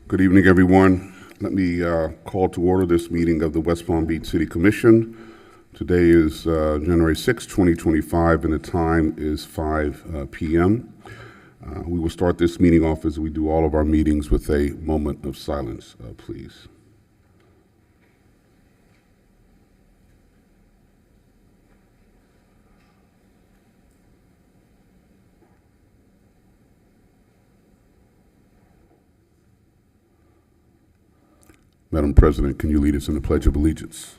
Good evening, everyone. Let me call to order this meeting of the West Palm Beach City Commission. Today is January 6, 2025, and the time is 5 p.m. We will start this meeting off as we do all of our meetings with a moment of silence, please. Madam President, can you lead us in the Pledge of Allegiance?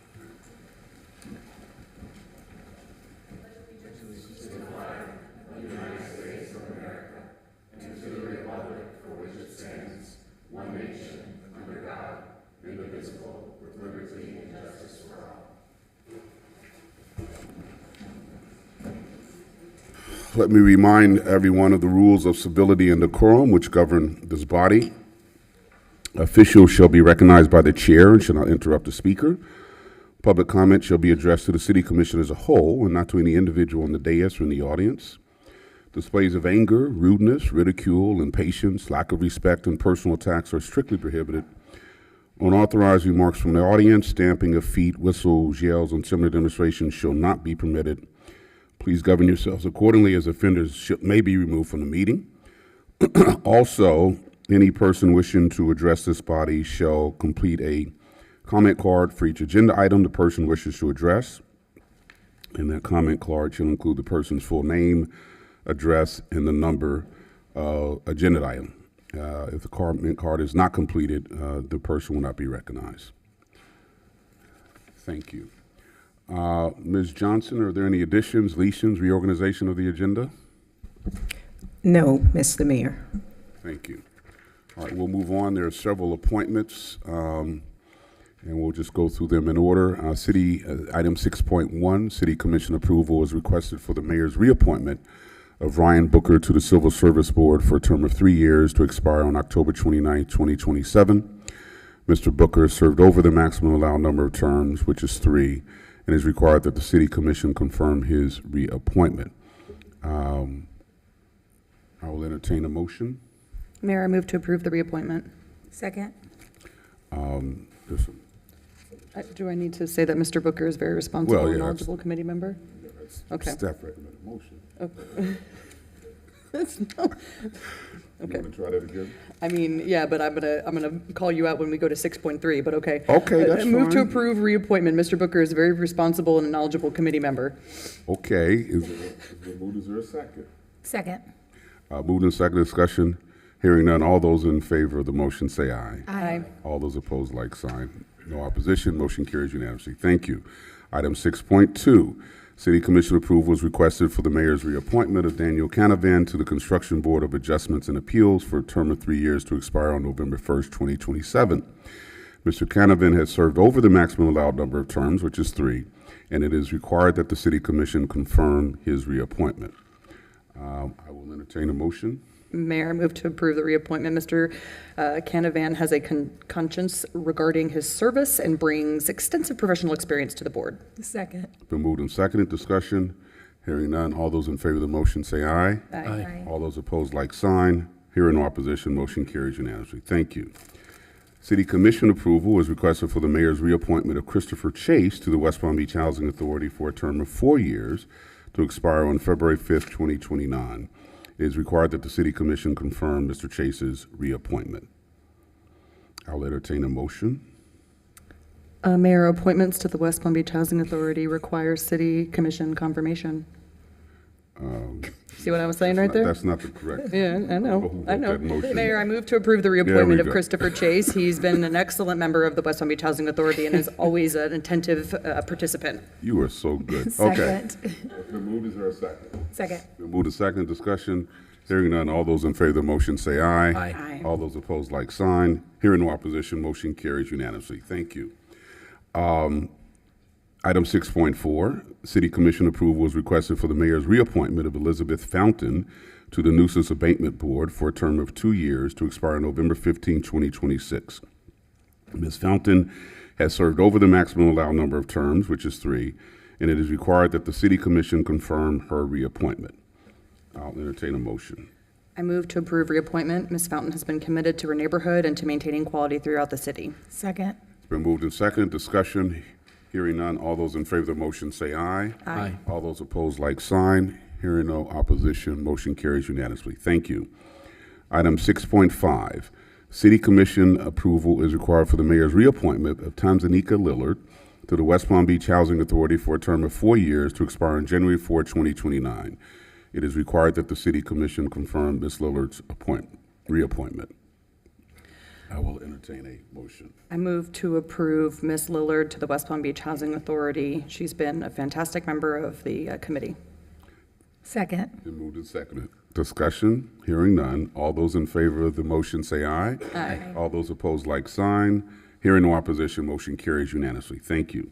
Let me remind everyone of the rules of civility and decorum which govern this body. Officials shall be recognized by the chair and shall not interrupt the speaker. Public comment shall be addressed to the City Commission as a whole and not to any individual on the dais or in the audience. Displays of anger, rudeness, ridicule, impatience, lack of respect, and personal attacks are strictly prohibited. Unauthorized remarks from the audience, stamping of feet, whistles, yells, and similar demonstrations shall not be permitted. Please govern yourselves accordingly, as offenders may be removed from the meeting. Also, any person wishing to address this body shall complete a comment card for each agenda item the person wishes to address. And that comment card shall include the person's full name, address, and the number agenda item. If the comment card is not completed, the person will not be recognized. Thank you. Ms. Johnson, are there any additions, deletions, reorganization of the agenda? No, Mr. Mayor. Thank you. All right, we'll move on. There are several appointments, and we'll just go through them in order. Item 6.1, City Commission approval is requested for the mayor's reappointment of Ryan Booker to the Civil Service Board for a term of 3 years to expire on October 29, 2027. Mr. Booker served over the maximum allowed number of terms, which is 3, and is required that the City Commission confirm his reappointment. I will entertain a motion. Mayor, I move to approve the reappointment. Second. Do I need to say that Mr. Booker is very responsible and knowledgeable committee member? Okay. Staff recommended motion. Okay. Okay. You want to try that again? I mean, yeah, but I'm gonna call you out when we go to 6.3. But okay. Okay, that's fine. Move to approve reappointment. Mr. Booker is a very responsible and knowledgeable committee member. Okay. Is there a second? Second. Moved in second discussion. Hearing none, all those in favor of the motion say aye. Aye. All those opposed, like sign. No opposition. Motion carries unanimously. Thank you. Item 6.2, City Commission approval is requested for the mayor's reappointment of Daniel Canavan to the Construction Board of Adjustments and Appeals for a term of 3 years to expire on November 1st, 2027. Mr. Canavan has served over the maximum allowed number of terms, which is 3, and it is required that the City Commission confirm his reappointment. I will entertain a motion. Mayor, I move to approve the reappointment. Mr. Canavan has a conscience regarding his service and brings extensive professional experience to the board. Second. Been moved and seconded. Discussion. Hearing none. All those in favor of the motion say aye. Aye. All those opposed, like sign. Hearing no opposition, motion carries unanimously. Thank you. City Commission approval is requested for the mayor's reappointment of Christopher Chase to the West Palm Beach Housing Authority for a term of 4 years to expire on February 5th, 2029. It is required that the City Commission confirm Mr. Chase's reappointment. I'll entertain a motion. Mayor, appointments to the West Palm Beach Housing Authority require City Commission confirmation. See what I was saying right there? That's not the correct. Yeah, I know. Who wrote I know. that motion? Mayor, I move to approve the There reappointment we of go. Christopher Chase. He's been an excellent member of the West Palm Beach Housing Authority and is always an attentive participant. You are so good. Okay. Second. Been moved. Is there a second? Second. Been moved to second. Discussion. Hearing none. All those in favor of the motion say aye. Aye. All those opposed, like sign. Hearing no opposition, motion carries unanimously. Thank you. Item 6.4, City Commission approval is requested for the mayor's reappointment of Elizabeth Fountain to the Nuisance Abatement Board for a term of 2 years to expire November 15, 2026. Ms. Fountain has served over the maximum allowed number of terms, which is 3, and it is required that the City Commission confirm her reappointment. I'll entertain a motion. I move to approve reappointment. Ms. Fountain has been committed to her neighborhood and to maintaining quality throughout the city. Second. It's been moved and seconded. Discussion. Hearing none. All those in favor of the motion say aye. Aye. All those opposed, like sign. Hearing no opposition, motion carries unanimously. Thank you. Item 6.5, City Commission approval is required for the mayor's reappointment of Tanzanika Lillard to the West Palm Beach Housing Authority for a term of 4 years to expire on January 4, 2029. It is required that the City Commission confirm Ms. Lillard's reappointment. I will entertain a motion. I move to approve Ms. Lillard to the West Palm Beach Housing Authority. She's been a fantastic member of the committee. Second. Been moved and seconded. Discussion, hearing none. All those in favor of the motion say aye. Aye. All those opposed, like sign. Hearing no opposition, motion carries unanimously. Thank you.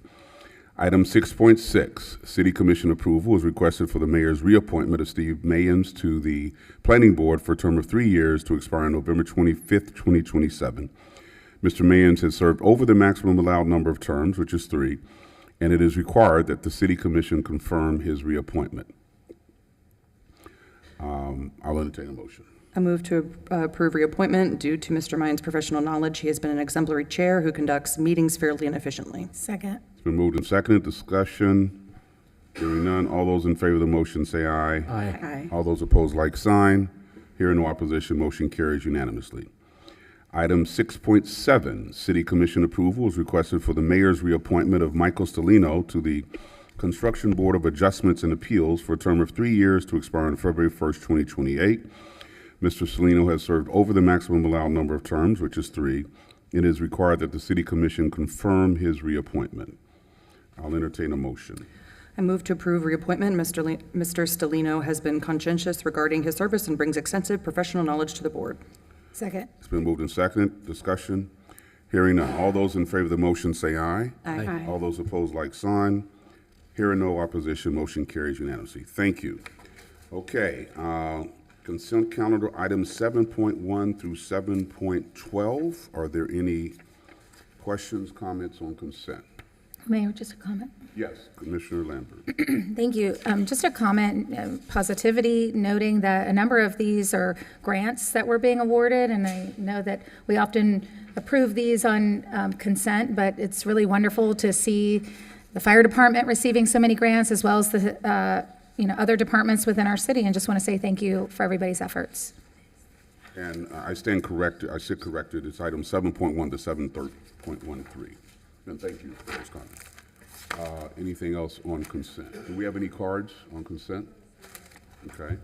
Item 6.6, City Commission approval is requested for the mayor's reappointment of Steve Mayans to the Planning Board for a term of 3 years to expire on November 25th, 2027. Mr. Mayans has served over the maximum allowed number of terms, which is 3, and it is required that the City Commission confirm his reappointment. I'll entertain a motion. I move to approve reappointment. Due to Mr. Mayans' professional knowledge, he has been an exemplary chair who conducts meetings fairly and efficiently. Second. It's been moved and seconded. Discussion. Hearing none. All those in favor of the motion say aye. Aye. Aye. All those opposed, like sign. Hearing no opposition, motion carries unanimously. Item 6.7, City Commission approval is requested for the mayor's reappointment of Michael Stellino to the Construction Board of Adjustments and Appeals for a term of 3 years to expire on February 1st, 2028. Mr. Stellino has served over the maximum allowed number of terms, which is 3. It is required that the City Commission confirm his reappointment. I'll entertain a motion. I move to approve reappointment. Mr. Stellino has been conscientious regarding his service and brings extensive professional knowledge to the board. Second. It's been moved and seconded. Discussion. Hearing none. All those in favor of the motion say aye. Aye. All those opposed, like sign. Hearing no opposition, motion carries unanimously. Thank you. Okay, consent calendar items 7.1 through 7.12. Are there any questions, comments on consent? Mayor, just a comment. Yes, Commissioner Lambert. Thank you. Just a comment, positivity, noting that a number of these are grants that were being awarded, and I know that we often approve these on consent, but it's really wonderful to see the fire department receiving so many grants, as well as the other departments within our city, and just want to say thank you for everybody's efforts. And I stand corrected, I sit corrected, it's item 7.1 to 7.13. And thank you for those comments. Anything else on consent? Do we have any cards on consent? Okay.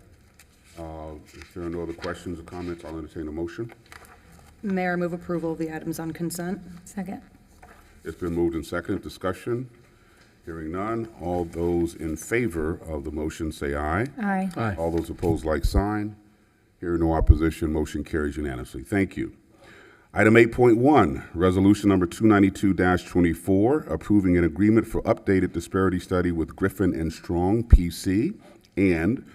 If there are no other questions or comments, I'll entertain a motion. Mayor, I move approval of the items on consent. Second. It's been moved and seconded. Discussion. Hearing none. All those in favor of the motion say aye. Aye. Aye. All those opposed, like sign. Hearing no opposition, motion carries unanimously. Thank you. Item 8.1, resolution number 292-24, approving an agreement for updated disparity study with Griffin and Strong, PC, and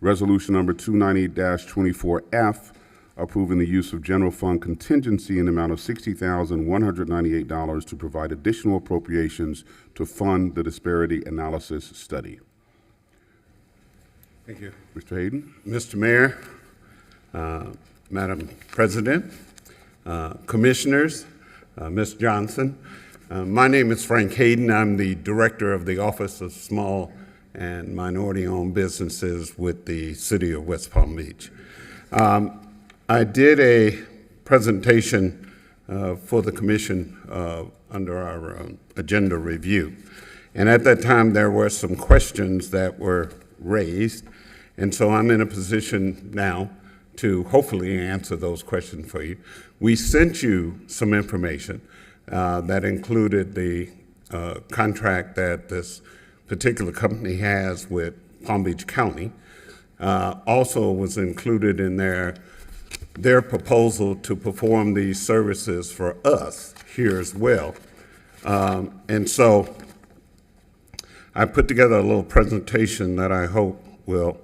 resolution number 290-24F, approving the use of general fund contingency in the amount of $60,198 to provide additional appropriations to fund the disparity analysis study. Thank you. Mr. Hayden? Mr. Mayor, Madam President, Commissioners, Ms. Johnson. My name is Frank Hayden. I'm the Director of the Office of Small and Minority-Owned Businesses with the City of West Palm Beach. I did a presentation for the Commission under our agenda review. And at that time, there were some questions that were raised. And so I'm in a position now to hopefully answer those questions for you. We sent you some information that included the contract that this particular company has with Palm Beach County. Also was included in their proposal to perform these services for us here as well. And so I put together a little presentation that I hope will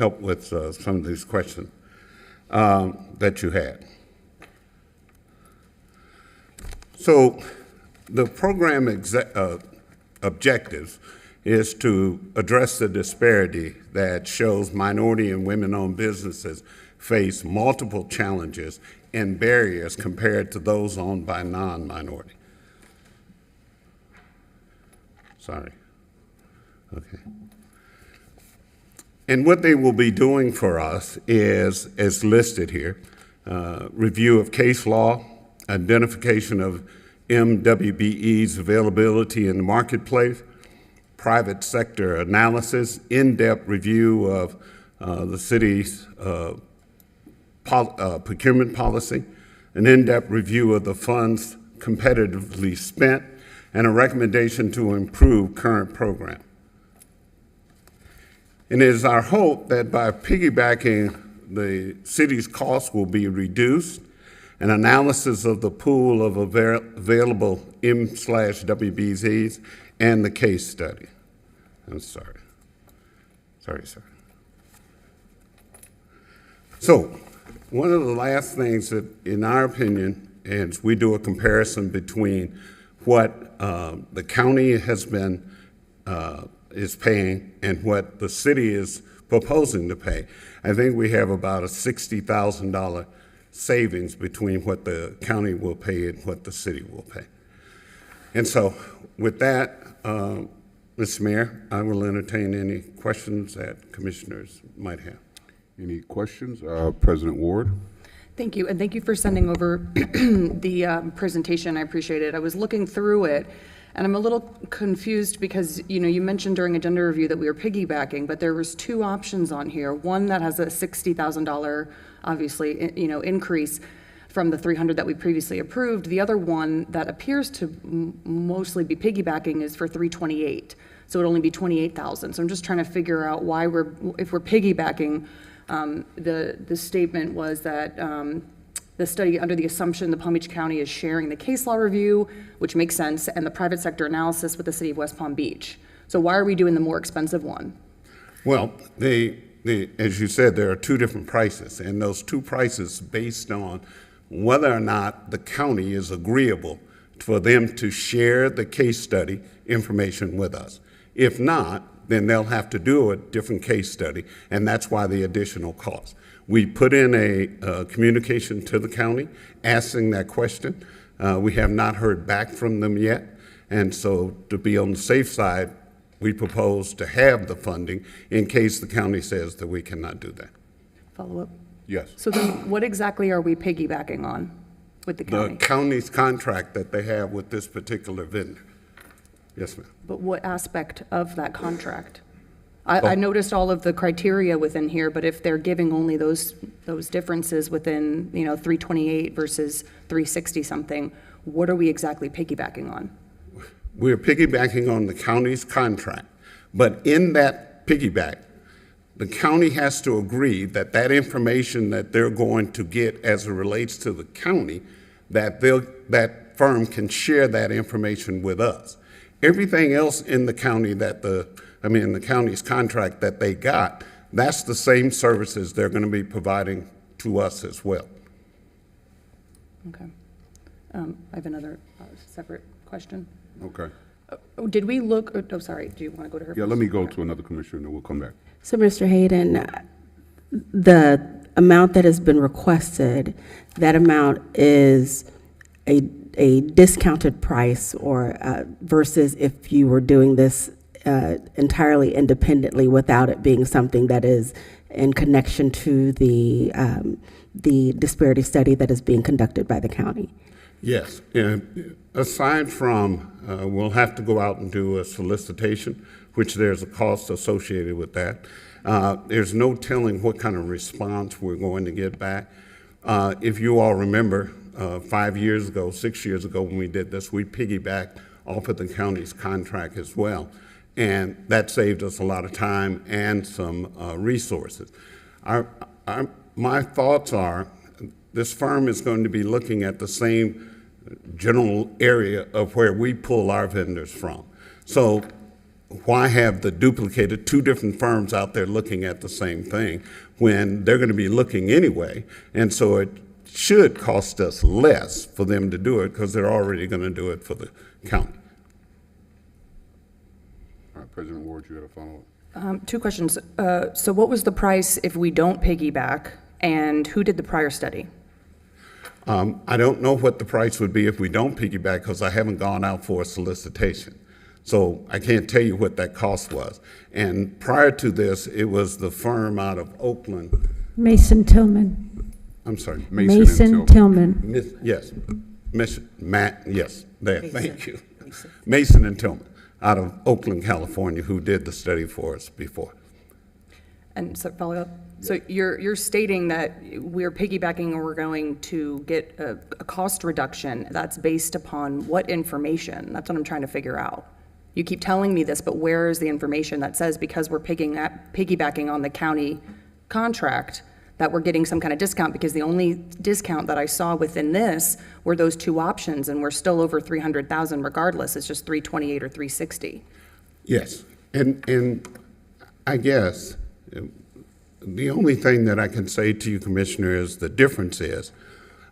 help with some of these questions that you had. So the program objectives is to address the disparity that shows minority and women-owned businesses face multiple challenges and barriers compared to those owned by non-minority. Sorry. Okay. And what they will be doing for us is, as listed here, review of case law, identification of MWBE's availability in the marketplace, private sector analysis, in-depth review of the city's procurement policy, an in-depth review of the funds competitively spent, and a recommendation to improve current program. And it is our hope that by piggybacking, the city's costs will be reduced, an analysis of the pool of available M/WBZs, and the case study. I'm sorry. Sorry, sir. So, one of the last things that, in our opinion, is we do a comparison between what the county has been is paying and what the city is proposing to pay. I think we have about a $60,000 savings between what the county will pay and what the city will pay. And so, with that, Mr. Mayor, I will entertain any questions that commissioners might have. Any questions? President Ward? Thank you, and thank you for sending over the presentation. I appreciate it. I was looking through it, and I'm a little confused because, you know, you mentioned during agenda review that we were piggybacking, but there was two options on here. One that has a $60,000, obviously, you know, increase from the 300 that we previously approved. The other one that appears to mostly be piggybacking is for 328, so it'd only be 28,000. So I'm just trying to figure out why if we're piggybacking. The statement was that the study under the assumption the Palm Beach County is sharing the case law review, which makes sense, and the private sector analysis with the city of West Palm Beach. So why are we doing the more expensive one? Well, as you said, there are two different prices, and those two prices based on whether or not the county is agreeable for them to share the case study information with us. If not, then they'll have to do a different case study, and that's why the additional cost. We put in a communication to the county asking that question. We have not heard back from them yet, and so to be on the safe side, we propose to have the funding in case the county says that we cannot do that. Follow up. Yes. So then what exactly are we piggybacking on with the The county? county's contract that they have with this particular vendor. Yes, ma'am. But what aspect of that contract? I noticed all of the criteria within here, but if they're giving only those differences within, you know, 328 versus 360 something, what are we exactly piggybacking on? We're piggybacking on the county's contract, but in that piggyback, the county has to agree that that information that they're going to get as it relates to the county, that that firm can share that information with us. Everything else in the county in the county's contract that they got, that's the same services they're going to be providing to us as well. Okay. I have another separate question. Okay. Did we look, oh, sorry, do you want to go to her? Yeah, first? let me go to another commissioner, and then we'll come back. So, Mr. Hayden, the amount that has been requested, that amount is a discounted price or versus if you were doing this entirely independently without it being something that is in connection to the disparity study that is being conducted by the county. Yes. Aside from, we'll have to go out and do a solicitation, which there's a cost associated with that. There's no telling what kind of response we're going to get back. If you all remember, 5 years ago, 6 years ago when we did this, we piggybacked off of the county's contract as well. And that saved us a lot of time and some resources. My thoughts are this firm is going to be looking at the same general area of where we pull our vendors from. So why have the duplicated two different firms out there looking at the same thing when they're going to be looking anyway? And so it should cost us less for them to do it because they're already going to do it for the county. All right, President Ward, you had a follow-up? Two questions. So what was the price if we don't piggyback, and who did the prior study? I don't know what the price would be if we don't piggyback because I haven't gone out for a solicitation. So I can't tell you what that cost was. And prior to this, it was the firm out of Oakland. Mason Tillman. I'm sorry. Mason and Tillman. Yes. Matt, yes, there, thank you. Mason and Tillman out of Oakland, California, who did the study for us before. And so follow up. So you're stating that we're piggybacking and we're going to get a cost reduction that's based upon what information? That's what I'm trying to figure out. You keep telling me this, but where is the information that says because we're piggybacking on the county contract that we're getting some kind of discount? Because the only discount that I saw within this were those two options, and we're still over 300,000 regardless. It's just 328 or 360. Yes, and I guess the only thing that I can say to you, Commissioner, is the difference is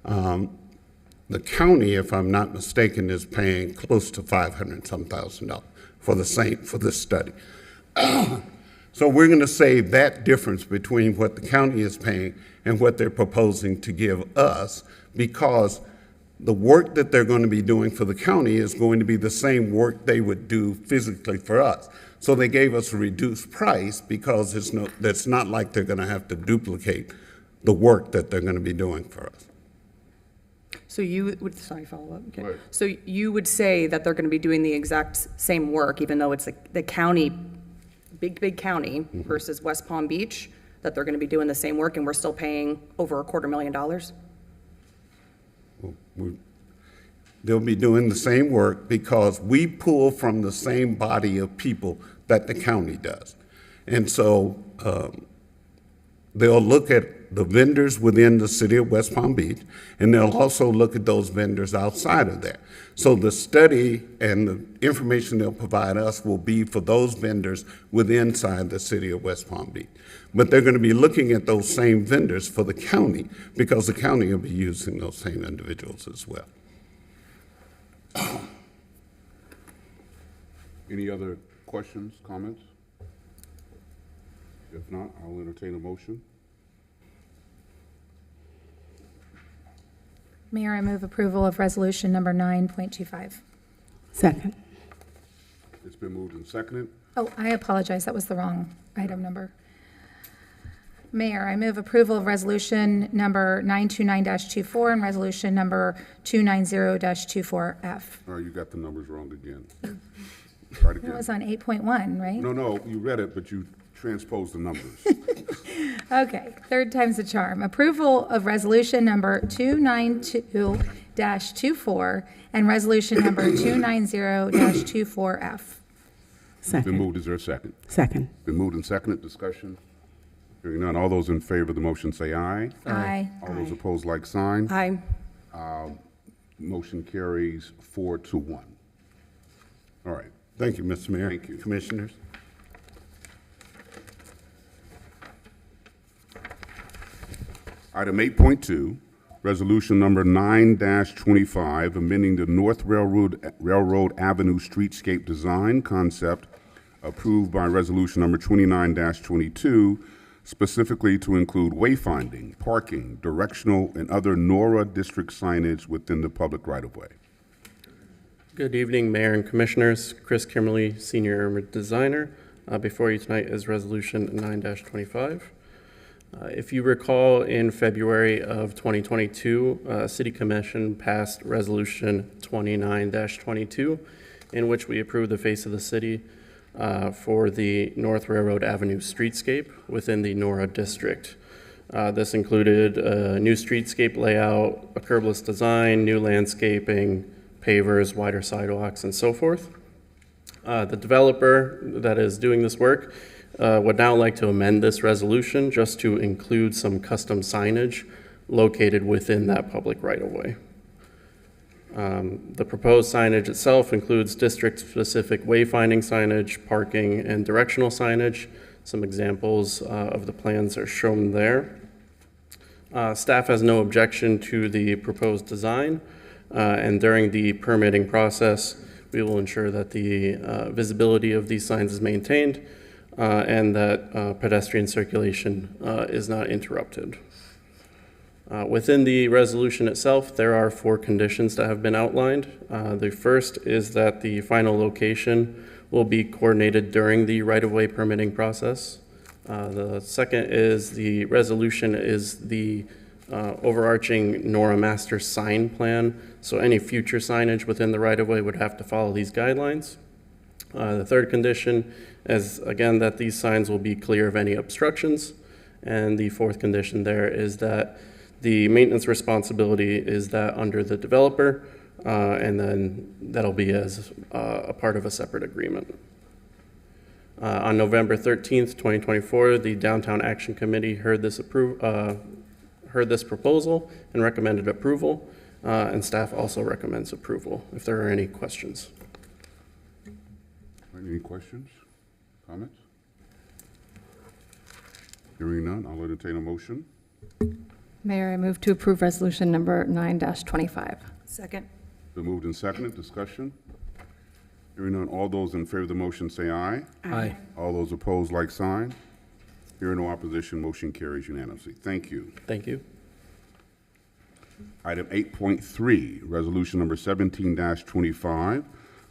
the county, if I'm not mistaken, is paying close to $500,000 for this study. So we're going to save that difference between what the county is paying and what they're proposing to give us, because the work that they're going to be doing for the county is going to be the same work they would do physically for us. So they gave us a reduced price because it's not like they're going to have to duplicate the work that they're going to be doing for us. So you would, sorry, follow up. Okay. Right. So you would say that they're going to be doing the exact same work, even though it's the county, big county versus West Palm Beach, that they're going to be doing the same work and we're still paying over $250,000? They'll be doing the same work because we pull from the same body of people that the county does. And so they'll look at the vendors within the city of West Palm Beach, and they'll also look at those vendors outside of there. So the study and the information they'll provide us will be for those vendors within inside the city of West Palm Beach. But they're going to be looking at those same vendors for the county because the county will be using those same individuals as well. Any other questions, comments? If not, I'll entertain a motion. Mayor, I move approval of resolution number 9.25. Second. It's been moved and seconded. Oh, I apologize, that was the wrong item number. Mayor, I move approval of resolution number 929-24 and resolution number 290-24F. All right, you got the numbers wrong again. Try it That again. was on 8.1, right? No, you read it, but you transposed the numbers. Okay, third time's the charm. Approval of resolution number 292-24 and resolution number 290-24F. Been Second. moved, is there a second? Second. Been moved and seconded, discussion? Hearing none, all those in favor of the motion say aye. Aye. All those opposed, like sign. Aye. Motion carries 4-1. All right. Thank you, Mr. Mayor. Thank you. Commissioners. Item 8.2, resolution number 9-25, amending the North Railroad Avenue streetscape design concept approved by resolution number 29-22, specifically to include wayfinding, parking, directional, and other NORA district signage within the public right-of-way. Good evening, Mayor and Commissioners. Chris Kimmerly, Senior Designer. Before you tonight is Resolution 9-25. If you recall, in February of 2022, City Commission passed Resolution 29-22, in which we approved the face of the city for the North Railroad Avenue streetscape within the NORA district. This included a new streetscape layout, a curbless design, new landscaping, pavers, wider sidewalks, and so forth. The developer that is doing this work would now like to amend this resolution just to include some custom signage located within that public right-of-way. The proposed signage itself includes district-specific wayfinding signage, parking, and directional signage. Some examples of the plans are shown there. Staff has no objection to the proposed design, and during the permitting process, We will ensure that the visibility of these signs is maintained and that pedestrian circulation is not interrupted. Within the resolution itself, there are 4 conditions that have been outlined. The first is that the final location will be coordinated during the right-of-way permitting process. The second is the resolution is the overarching NORA master sign plan, so any future signage within the right-of-way would have to follow these guidelines. The third condition is, again, that these signs will be clear of any obstructions. And the fourth condition there is that the maintenance responsibility is that under the developer, and then that'll be as a part of a separate agreement. On November 13th, 2024, the Downtown Action Committee heard this proposal and recommended approval, and staff also recommends approval if there are any questions. Any questions, comments? Hearing none, I'll entertain a motion. Mayor, I move to approve resolution number 9-25. Second. Been moved and seconded, discussion? Hearing none, all those in favor of the motion say aye. Aye. All those opposed, like sign. Hearing no opposition, motion carries unanimously. Thank you. Thank you. Item 8.3, resolution number 17-25,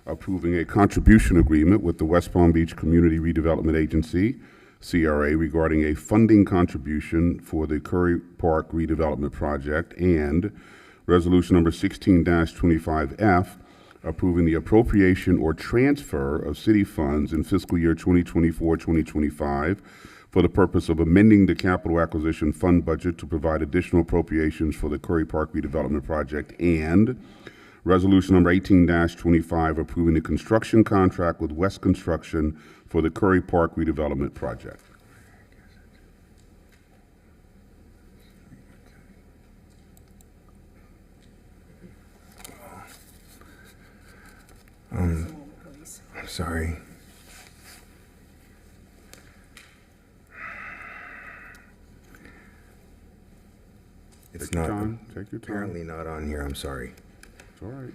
approving a contribution agreement with the West Palm Beach Community Redevelopment Agency, CRA, regarding a funding contribution for the Curry Park redevelopment project, and resolution number 16-25F, approving the appropriation or transfer of city funds in fiscal year 2024-2025 for the purpose of amending the capital acquisition fund budget to provide additional appropriations for the Curry Park redevelopment project, and resolution number 18-25, approving the construction contract with West Construction for the Curry Park redevelopment project. I'm sorry. It's Take your not, time. Take your time. apparently not on here, I'm sorry. It's all right.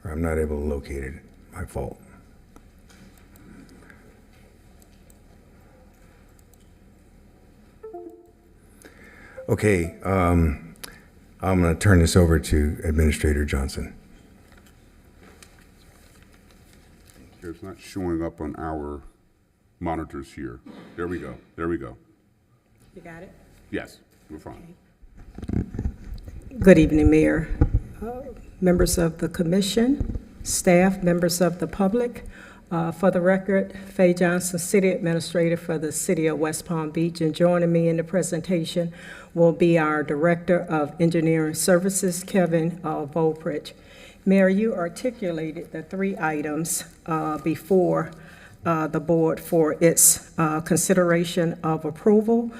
Or I'm not able to locate it, my fault. Okay, I'm going to turn this over to Administrator Johnson. It's not showing up on our monitors here. There we go. There we go. You got it? Yes, we're fine. Good evening, Mayor, members of the commission, staff, members of the public. For the record, Faye Johnson, City Administrator for the City of West Palm Beach, and joining me in the presentation will be our Director of Engineering Services, Kevin Volpridge. Mayor, you articulated the 3 items before the board for its consideration of approval.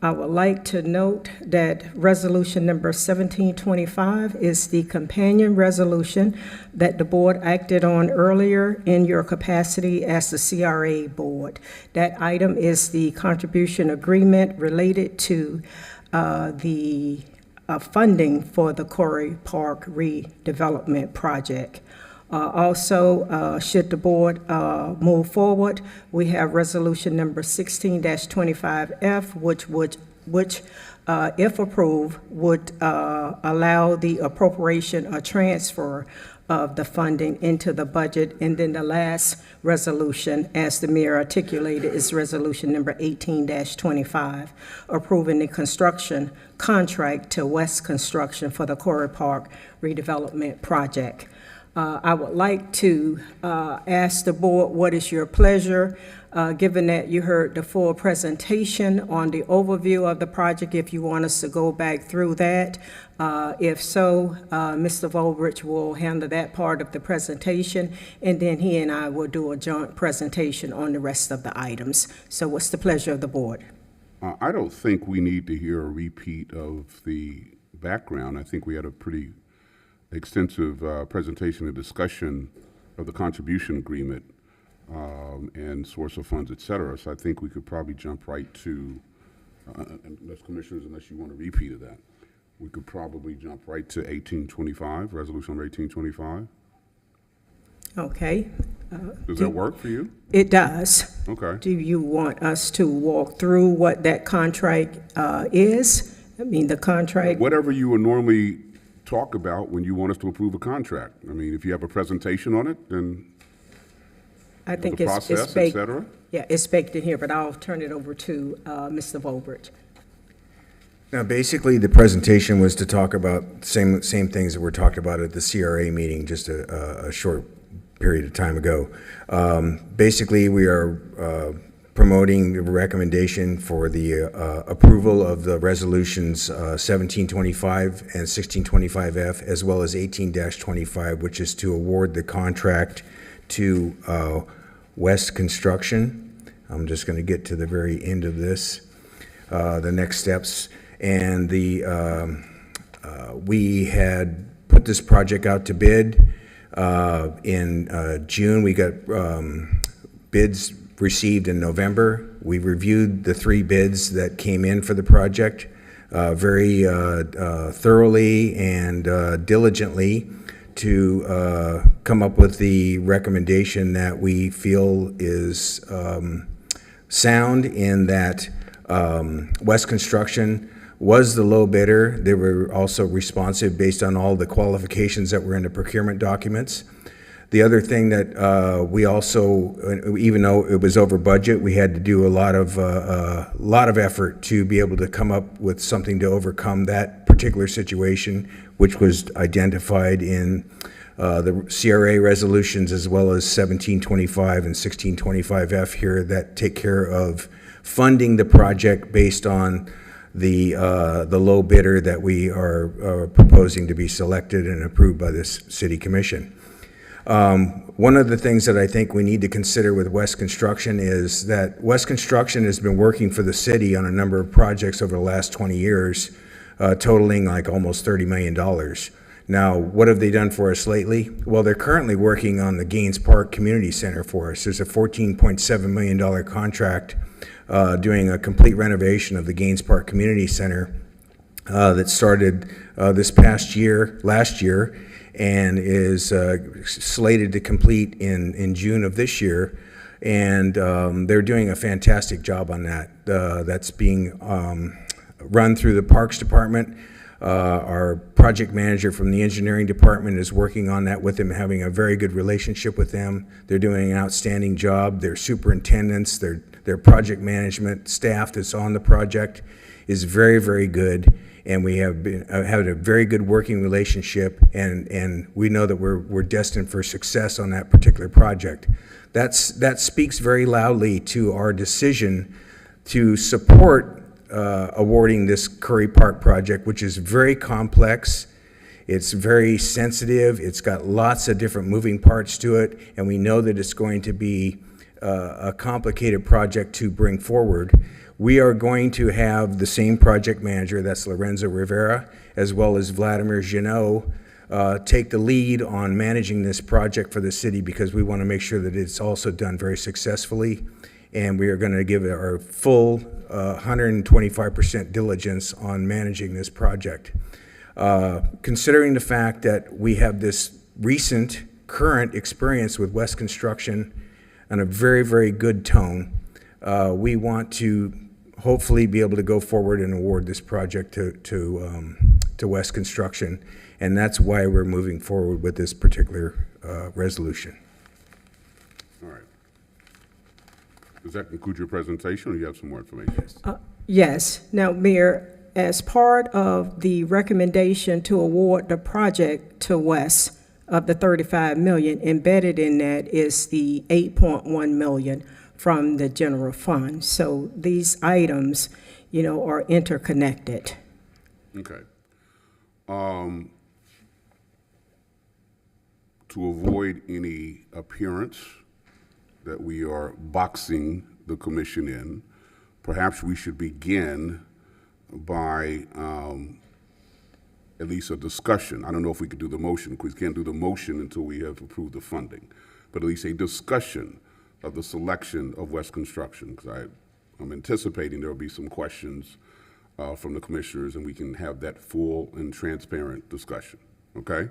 I would like to note that resolution number 1725 is the companion resolution that the board acted on earlier in your capacity as the CRA board. That item is the contribution agreement related to the funding for the Curry Park redevelopment project. Also, should the board move forward, we have resolution number 16-25F, which, if approved, would allow the appropriation or transfer of the funding into the budget. And then the last resolution, as the mayor articulated, is resolution number 18-25, approving the construction contract to West Construction for the Curry Park redevelopment project. I would like to ask the board, what is your pleasure, given that you heard the full presentation on the overview of the project, if you want us to go back through that. If so, Mr. Volbridge will handle that part of the presentation, and then he and I will do a joint presentation on the rest of the items. So what's the pleasure of the board? I don't think we need to hear a repeat of the background. I think we had a pretty extensive presentation and discussion of the contribution agreement and source of funds, et cetera. So I think we could probably jump right to, unless commissioners, unless you want a repeat of that. we could probably jump right to 1825, resolution number 1825. Okay. Does that work for you? It does. Okay. Do you want us to walk through what that contract is? I mean, the contract, Whatever you would normally talk about when you want us to approve a contract. I mean, if you have a presentation on it, then I think the it's process, et baked. cetera? Yeah, it's baked in here, but I'll turn it over to Mr. Volbert. Now, basically, the presentation was to talk about same things that were talked about at the CRA meeting just a short period of time ago. Basically, we are promoting the recommendation for the approval of the resolutions 1725 and 1625F, as well as 18-25, which is to award the contract to West Construction. I'm just going to get to the very end of this, the next steps. And we had put this project out to bid in June. We got bids received in November. We reviewed the 3 bids that came in for the project very thoroughly and diligently to come up with the recommendation that we feel is sound, in that West Construction was the low bidder. They were also responsive based on all the qualifications that were in the procurement documents. The other thing that we also, even though it was over budget, we had to do a lot of effort to be able to come up with something to overcome that particular situation, which was identified in the CRA resolutions, as well as 1725 and 1625F here, that take care of funding the project based on the low bidder that we are proposing to be selected and approved by this city commission. One of the things that I think we need to consider with West Construction is that West Construction has been working for the city on a number of projects over the last 20 years, totaling like almost $30 million. Now, what have they done for us lately? Well, they're currently working on the Gaines Park Community Center for us. There's a $14.7 million contract doing a complete renovation of the Gaines Park Community Center that started last year, and is slated to complete in June of this year. And they're doing a fantastic job on that. That's being run through the Parks Department. Our project manager from the engineering department is working on that with them, having a very good relationship with them. They're doing an outstanding job. Their superintendents, their project management staff that's on the project is very, very good. And we have had a very good working relationship, and we know that we're destined for success on that particular project. That speaks very loudly to our decision to support awarding this Curry Park project, which is very complex. It's very sensitive. It's got lots of different moving parts to it, and we know that it's going to be a complicated project to bring forward. We are going to have the same project manager, that's Lorenzo Rivera, as well as Vladimir Janot, take the lead on managing this project for the city, because we want to make sure that it's also done very successfully. And we are going to give it our full 125% diligence on managing this project. Considering the fact that we have this recent, current experience with West Construction and a very, very good tone, we want to hopefully be able to go forward and award this project to West Construction, and that's why we're moving forward with this particular resolution. All right. Does that conclude your presentation, or do you have some more information? Yes. Now, Mayor, as part of the recommendation to award the project to West of the $35 million, embedded in that is the $8.1 million from the general fund. So these items, are interconnected. Okay. To avoid any appearance that we are boxing the commission in, perhaps we should begin by at least a discussion. I don't know if we could do the motion, because we can't do the motion until we have approved the funding, but at least a discussion of the selection of West Construction, because I'm anticipating there will be some questions from the commissioners, and we can have that full and transparent discussion, okay?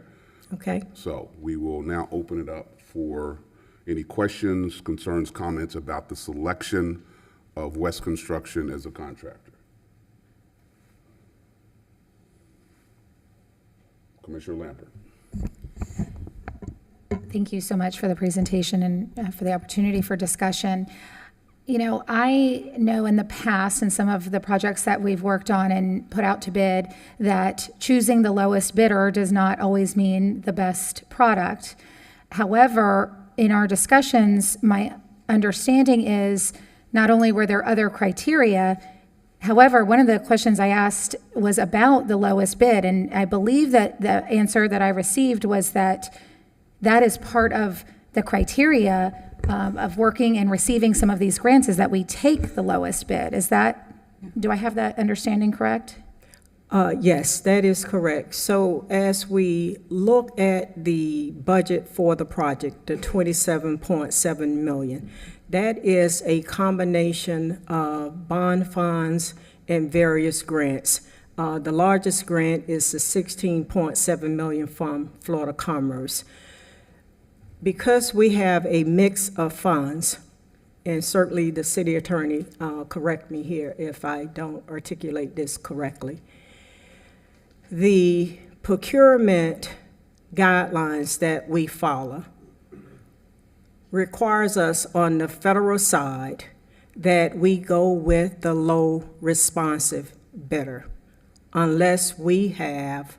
Okay? So we will now open it up for any questions, concerns, comments about the selection of West Construction as a contractor. Commissioner Lampert. Thank you so much for the presentation and for the opportunity for discussion. You know, I know in the past, in some of the projects that we've worked on and put out to bid, that choosing the lowest bidder does not always mean the best product. However, in our discussions, my understanding is not only were there other criteria, however, one of the questions I asked was about the lowest bid, and I believe that the answer that I received was that that is part of the criteria of working and receiving some of these grants, is that we take the lowest bid. Is that, do I have that understanding correct? Yes, that is correct. So as we look at the budget for the project, the 27.7 million, that is a combination of bond funds and various grants. The largest grant is the 16.7 million from Florida Commerce. Because we have a mix of funds, and certainly the city attorney, correct me here if I don't articulate this correctly, the procurement guidelines that we follow requires us on the federal side that we go with the low responsive bidder unless we have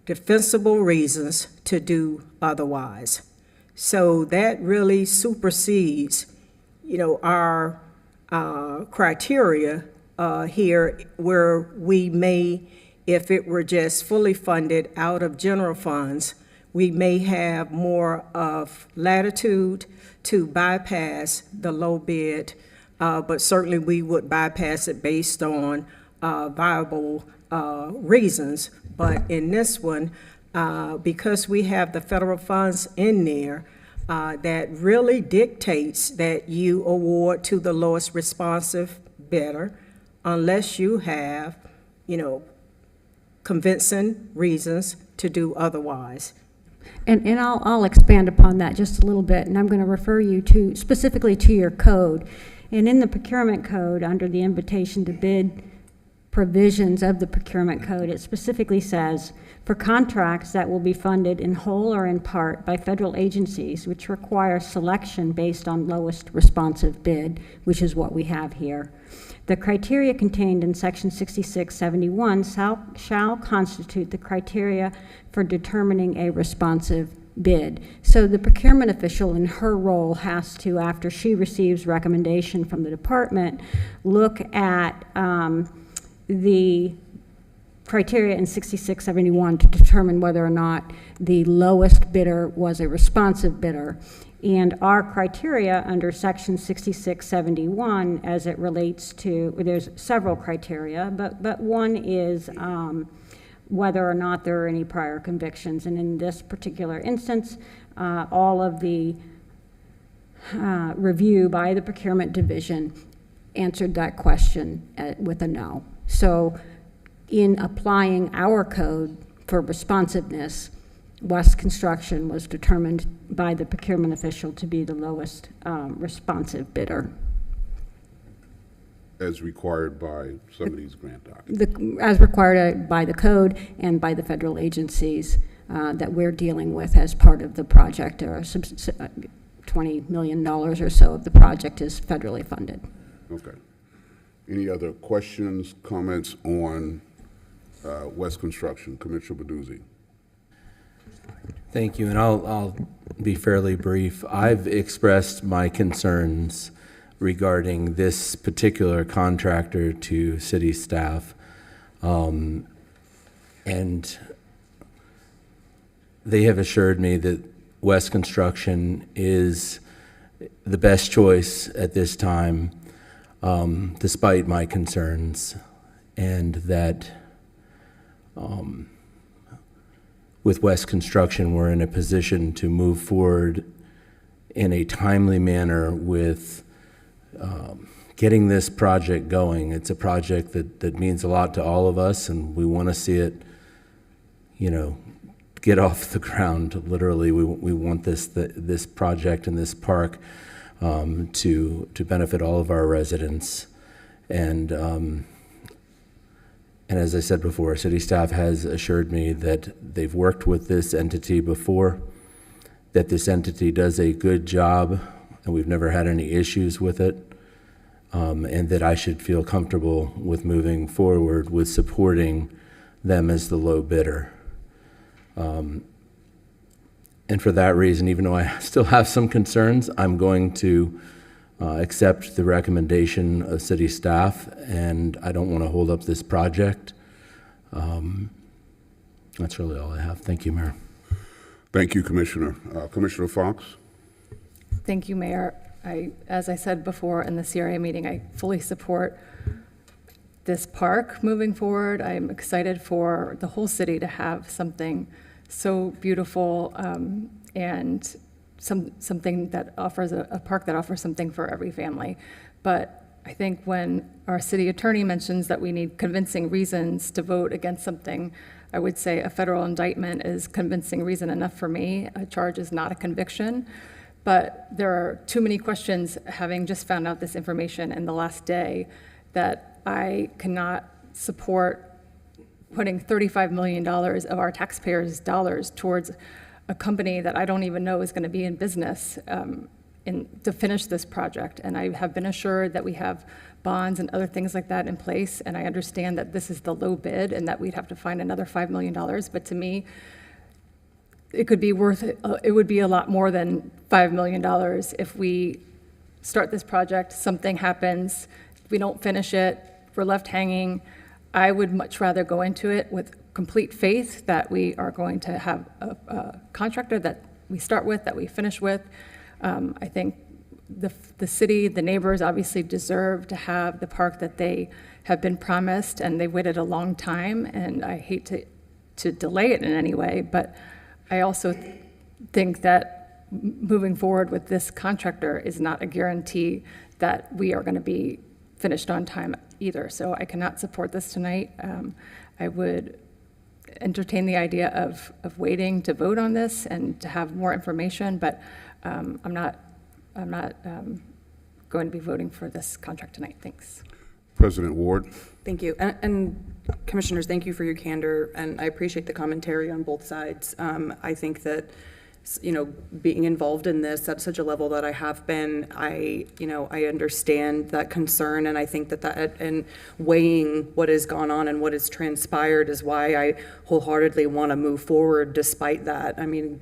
defensible reasons to do otherwise. So that really supersedes, you know, our criteria here, where we may, if it were just fully funded out of general funds, we may have more of latitude to bypass the low bid, but certainly we would bypass it based on viable reasons. But in this one, because we have the federal funds in there, that really dictates that you award to the lowest responsive bidder unless you have, you know, convincing reasons to do otherwise. And I'll expand upon that just a little bit, and I'm going to refer you to, specifically to your code. And in the procurement code, under the invitation to bid provisions of the procurement code, it specifically says, for contracts that will be funded in whole or in part by federal agencies which require selection based on lowest responsive bid, which is what we have here, the criteria contained in section 6671 shall constitute the criteria for determining a responsive bid. So the procurement official in her role has to, after she receives recommendation from the department, look at the criteria in 6671 to determine whether or not the lowest bidder was a responsive bidder. And our criteria under section 6671, as it relates to, there's several criteria, but one is whether or not there are any prior convictions. And in this particular instance, all of the review by the procurement division answered that question with a no. So in applying our code for responsiveness, West Construction was determined by the procurement official to be the lowest responsive bidder. As required by some of these grant documents. As required by the code and by the federal agencies that we're dealing with as part of the project. $20 million or so of the project is federally funded. Okay. Any other questions, comments on West Construction? Commissioner Baduzzi. Thank you, and I'll be fairly brief. I've expressed my concerns regarding this particular contractor to city staff, and they have assured me that West Construction is the best choice at this time, despite my concerns, and that with West Construction, we're in a position to move forward in a timely manner with getting this project going. It's a project that means a lot to all of us, and we want to see it, get off the ground. Literally, we want this project and this park to benefit all of our residents. And as I said before, city staff has assured me that they've worked with this entity before, that this entity does a good job, and we've never had any issues with it, and that I should feel comfortable with moving forward with supporting them as the low bidder. And for that reason, even though I still have some concerns, I'm going to accept the recommendation of city staff, and I don't want to hold up this project. That's really all I have. Thank you, Mayor. Thank you, Commissioner. Commissioner Fox? Thank you, Mayor. As I said before in the CRA meeting, I fully support this park moving forward. I'm excited for the whole city to have something so beautiful and something that offers a park that offers something for every family. But I think when our city attorney mentions that we need convincing reasons to vote against something, I would say a federal indictment is convincing reason enough for me. A charge is not a conviction. But there are too many questions, having just found out this information in the last day, that I cannot support putting $35 million of our taxpayers' dollars towards a company that I don't even know is going to be in business to finish this project. And I have been assured that we have bonds and other things like that in place, and I understand that this is the low bid and that we'd have to find another $5 million. But to me, it could be worth it. It would be a lot more than $5 million if we start this project, something happens, we don't finish it, we're left hanging. I would much rather go into it with complete faith that we are going to have a contractor that we start with, that we finish with. I think the city, the neighbors obviously deserve to have the park that they have been promised, and they waited a long time, and I hate to delay it in any way, but I also think that moving forward with this contractor is not a guarantee that we are going to be finished on time either. So I cannot support this tonight. I would entertain the idea of waiting to vote on this and to have more information, but I'm not going to be voting for this contract tonight. Thanks. President Ward? Thank you. And Commissioners, thank you for your candor, and I appreciate the commentary on both sides. I think that, being involved in this at such a level that I have been, I understand that concern, and I think that and weighing what has gone on and what has transpired is why I wholeheartedly want to move forward despite that. I mean,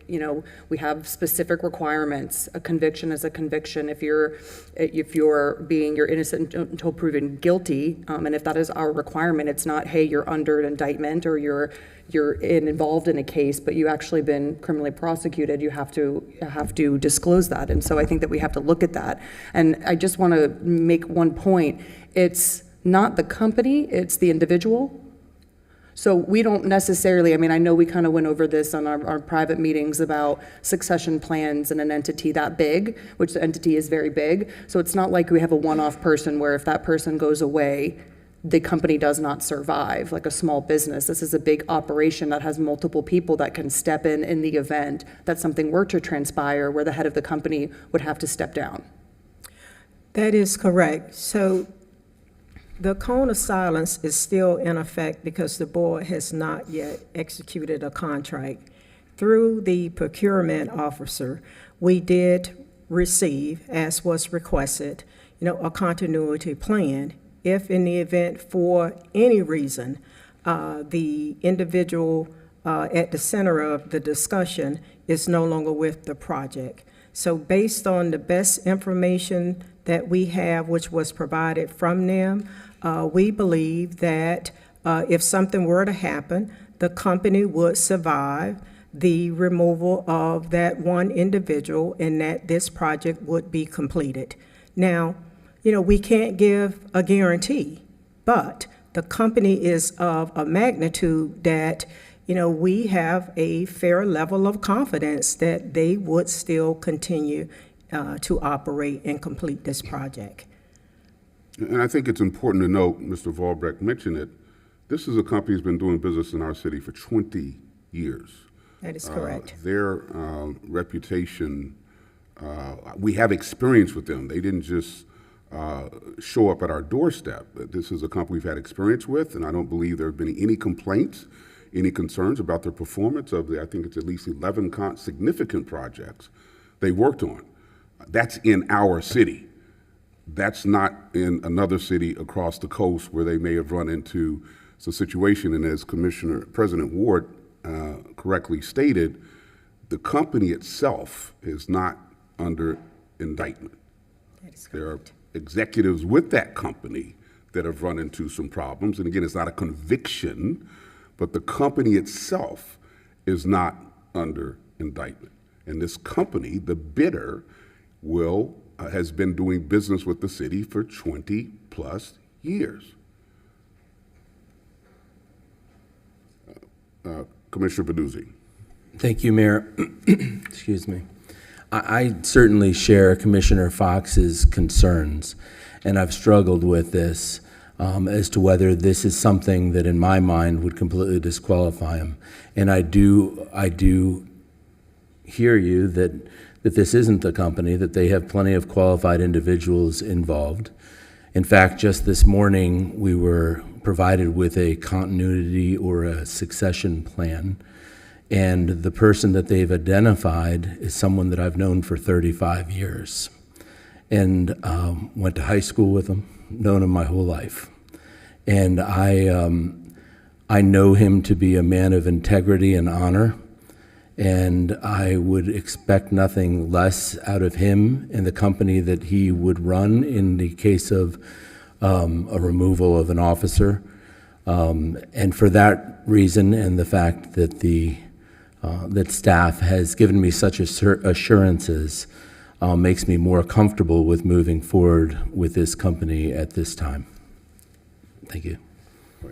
we have specific requirements. A conviction is a conviction. If you're innocent until proven guilty, and if that is our requirement, it's not, hey, you're under an indictment or you're involved in a case, but you actually been criminally prosecuted, you have to disclose that. And so I think that we have to look at that. And I just want to make one point. It's not the company, it's the individual. So we don't necessarily, I know we kind of went over this on our private meetings about succession plans in an entity that big, which the entity is very big. So it's not like we have a one-off person where if that person goes away, the company does not survive, like a small business. This is a big operation that has multiple people that can step in the event that something were to transpire where the head of the company would have to step down. That is correct. So the cone of silence is still in effect because the board has not yet executed a contract. Through the procurement officer, we did receive, as was requested, a continuity plan. If in the event for any reason, the individual at the center of the discussion is no longer with the project. So based on the best information that we have, which was provided from them, we believe that if something were to happen, the company would survive the removal of that one individual and that this project would be completed. Now, we can't give a guarantee, but the company is of a magnitude that, we have a fair level of confidence that they would still continue to operate and complete this project. And I think it's important to note, Mr. Volbrecht mentioned it, this is a company that's been doing business in our city for 20 years. That is correct. Their reputation, we have experience with them. They didn't just show up at our doorstep. This is a company we've had experience with, and I don't believe there have been any complaints, any concerns about their performance of the, I think it's at least 11 significant projects they worked on. That's in our city. That's not in another city across the coast where they may have run into the situation. And as President Ward correctly stated, the company itself is not under indictment. There are executives with that company that have run into some problems. And again, it's not a conviction, but the company itself is not under indictment. And this company, the bidder, has been doing business with the city for 20 plus years. Commissioner Peduzzi. Thank you, Mayor. Excuse me. I certainly share Commissioner Fox's concerns, and I've struggled with this as to whether this is something that in my mind would completely disqualify him. And I do hear you that this isn't the company, that they have plenty of qualified individuals involved. In fact, just this morning, we were provided with a continuity or a succession plan, and the person that they've identified is someone that I've known for 35 years and went to high school with him, known him my whole life. And I know him to be a man of integrity and honor, and I would expect nothing less out of him and the company that he would run in the case of a removal of an officer. And for that reason and the fact that that staff has given me such assurances makes me more comfortable with moving forward with this company at this time. Thank you.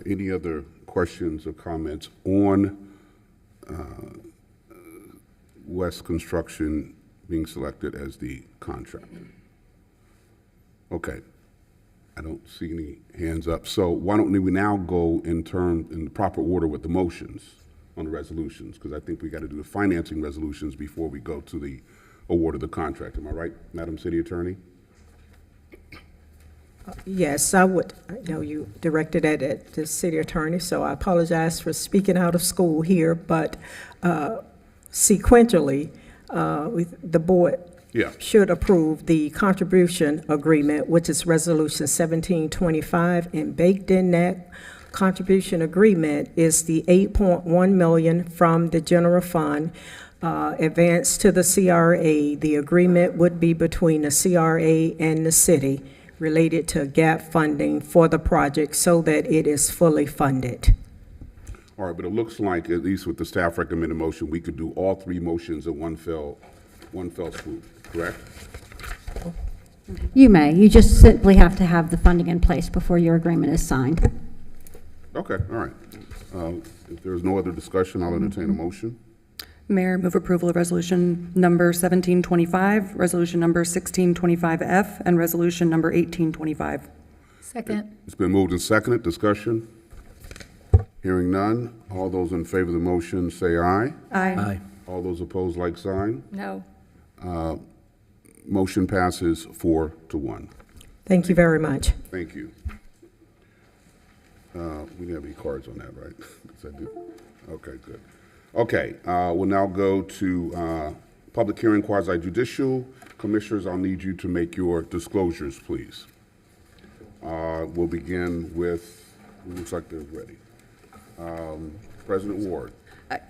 Any other questions or comments on West Construction being selected as the contractor? Okay. I don't see any hands up. So why don't we now go in the proper order with the motions on the resolutions? Because I think we got to do the financing resolutions before we go to the award of the contract. Am I right, Madam City Attorney? Yes, I would. I know you directed it at the city attorney, so I apologize for speaking out of school here, but sequentially, the board should approve the contribution agreement, which is Resolution 1725, and baked in that contribution agreement is the $8.1 million from the general fund advance to the CRA. The agreement would be between the CRA and the city related to gap funding for the project so that it is fully funded. All right, but it looks like, at least with the staff recommended motion, we could do all three motions in one fell swoop, correct? You may. You just simply have to have the funding in place before your agreement is signed. Okay, all right. If there's no other discussion, I'll entertain a motion. Mayor, move approval of resolution number 1725, resolution number 1625F, and resolution number 1825. Second. It's been moved and seconded. Discussion? Hearing none. All those in favor of the motion say aye. Aye. All those opposed, like sign. No. Motion passes 4-1. Thank you very much. Thank you. We didn't have any cards on that, right? 'Cause I did. Okay, good. Okay, we'll now go to public hearing quasi-judicial. Commissioners, I'll need you to make your disclosures, please. We'll begin with, it looks like they're ready. President Ward.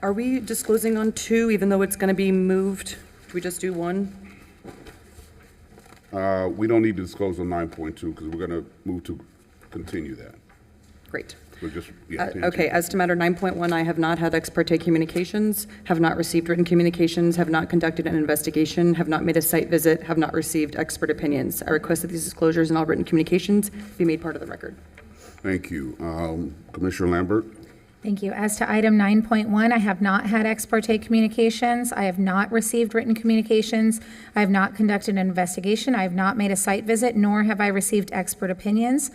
Are we disclosing on two, even though it's going to be moved? Should we just do one? We don't need to disclose on 9.2 because we're going to move to continue that. Great. We're just, Okay, as to matter 9.1, I have not had ex parte communications, have not received written communications, have not conducted an investigation, have not made a site visit, have not received expert opinions. I request that these disclosures and all written communications be made part of the record. Thank you. Commissioner Lambert. Thank you. As to item 9.1, I have not had ex parte communications. I have not received written communications. I have not conducted an investigation. I have not made a site visit, nor have I received expert opinions.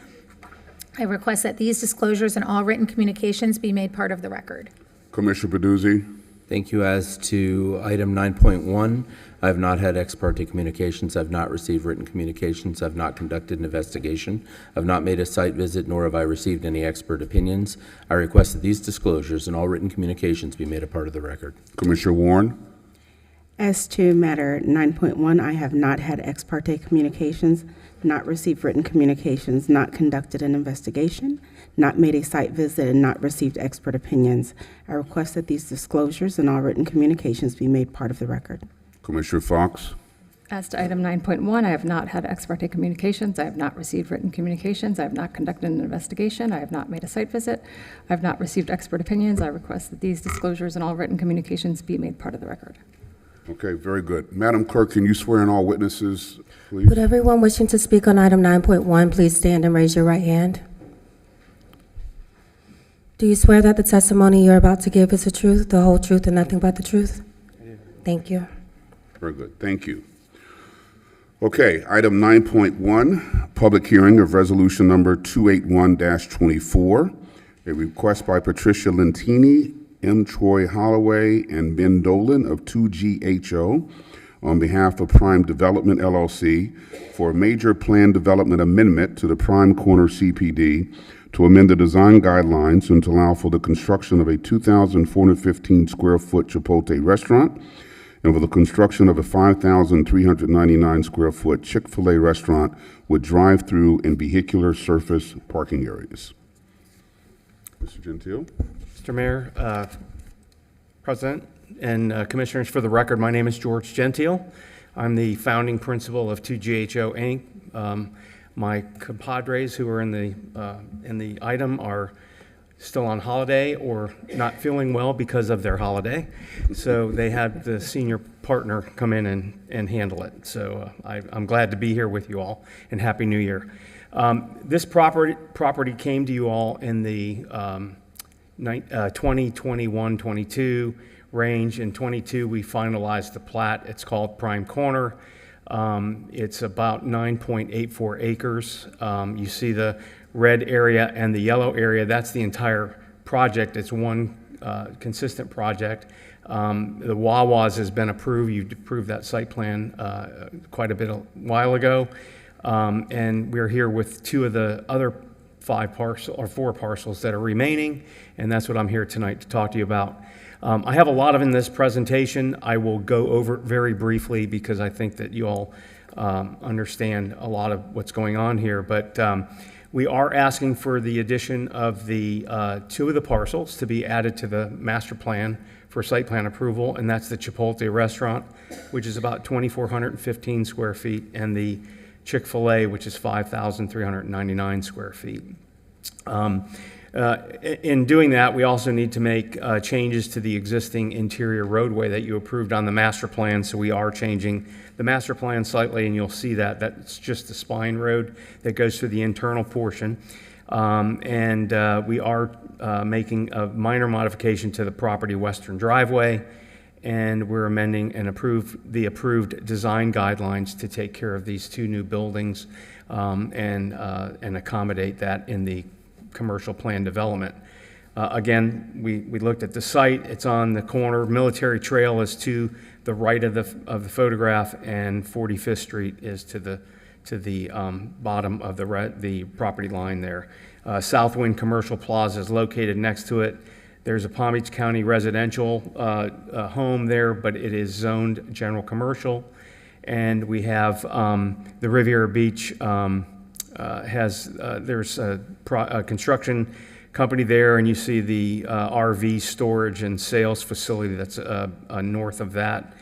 I request that these disclosures and all written communications be made part of the record. Commissioner Peduzzi? Thank you. As to item 9.1, I have not had ex parte communications. I've not received written communications. I've not conducted an investigation. I've not made a site visit, nor have I received any expert opinions. I request that these disclosures and all written communications be made a part of the record. Commissioner Warren? As to matter 9.1, I have not had ex parte communications, not received written communications, not conducted an investigation, not made a site visit, and not received expert opinions. I request that these disclosures and all written communications be made part of the record. Commissioner Fox? As to item 9.1, I have not had ex parte communications. I have not received written communications. I have not conducted an investigation. I have not made a site visit. I have not received expert opinions. I request that these disclosures and all written communications be made part of the record. Okay, very good. Madam Clerk, can you swear in all witnesses, please? Would everyone wishing to speak on item 9.1 please stand and raise your right hand? Do you swear that the testimony you're about to give is the truth, the whole truth, and nothing but the truth? Thank you. Very good, thank you. Okay, item 9.1, public hearing of resolution number 281-24, a request by Patricia Lentini, M. Troy Holloway, and Ben Dolan of 2GHO on behalf of Prime Development LLC for a major plan development amendment to the Prime Corner CPD to amend the design guidelines and to allow for the construction of a 2,415 square foot Chipotle restaurant and for the construction of a 5,399 square foot Chick-fil-A restaurant with drive-through and vehicular surface parking areas. Mr. Gentile? Mr. Mayor, President, and Commissioners, for the record, my name is George Gentile. I'm the founding principal of 2GHO Inc. My compadres who are in the item are still on holiday or not feeling well because of their holiday. So they had the senior partner come in and handle it. So I'm glad to be here with you all, and Happy New Year. This property came to you all in the 2021-22 range. In 22, we finalized the plat. It's called Prime Corner. It's about 9.84 acres. You see the red area and the yellow area. That's the entire project. It's one consistent project. The Wawa's has been approved. You approved that site plan quite a while ago. And we're here with two of the other four parcels that are remaining, and that's what I'm here tonight to talk to you about. I have a lot in this presentation. I will go over it very briefly because I think that you all understand a lot of what's going on here, but we are asking for the addition of the two of the parcels to be added to the master plan for site plan approval, and that's the Chipotle restaurant, which is about 2,415 square feet, and the Chick-fil-A, which is 5,399 square feet. In doing that, we also need to make changes to the existing interior roadway that you approved on the master plan, so we are changing the master plan slightly, and you'll see that. That's just the spine road that goes through the internal portion. We are making a minor modification to the property western driveway, and we're amending and the approved design guidelines to take care of these two new buildings and accommodate that in the commercial plan development. Again, we looked at the site. It's on the corner. Military Trail is to the right of the photograph, and 45th Street is to the bottom of the property line there. Southwind Commercial Plaza is located next to it. There's a Palm Beach County residential home there, but it is zoned general commercial. And we have the Riviera Beach there's a construction company there, and you see the RV storage and sales facility that's north of that.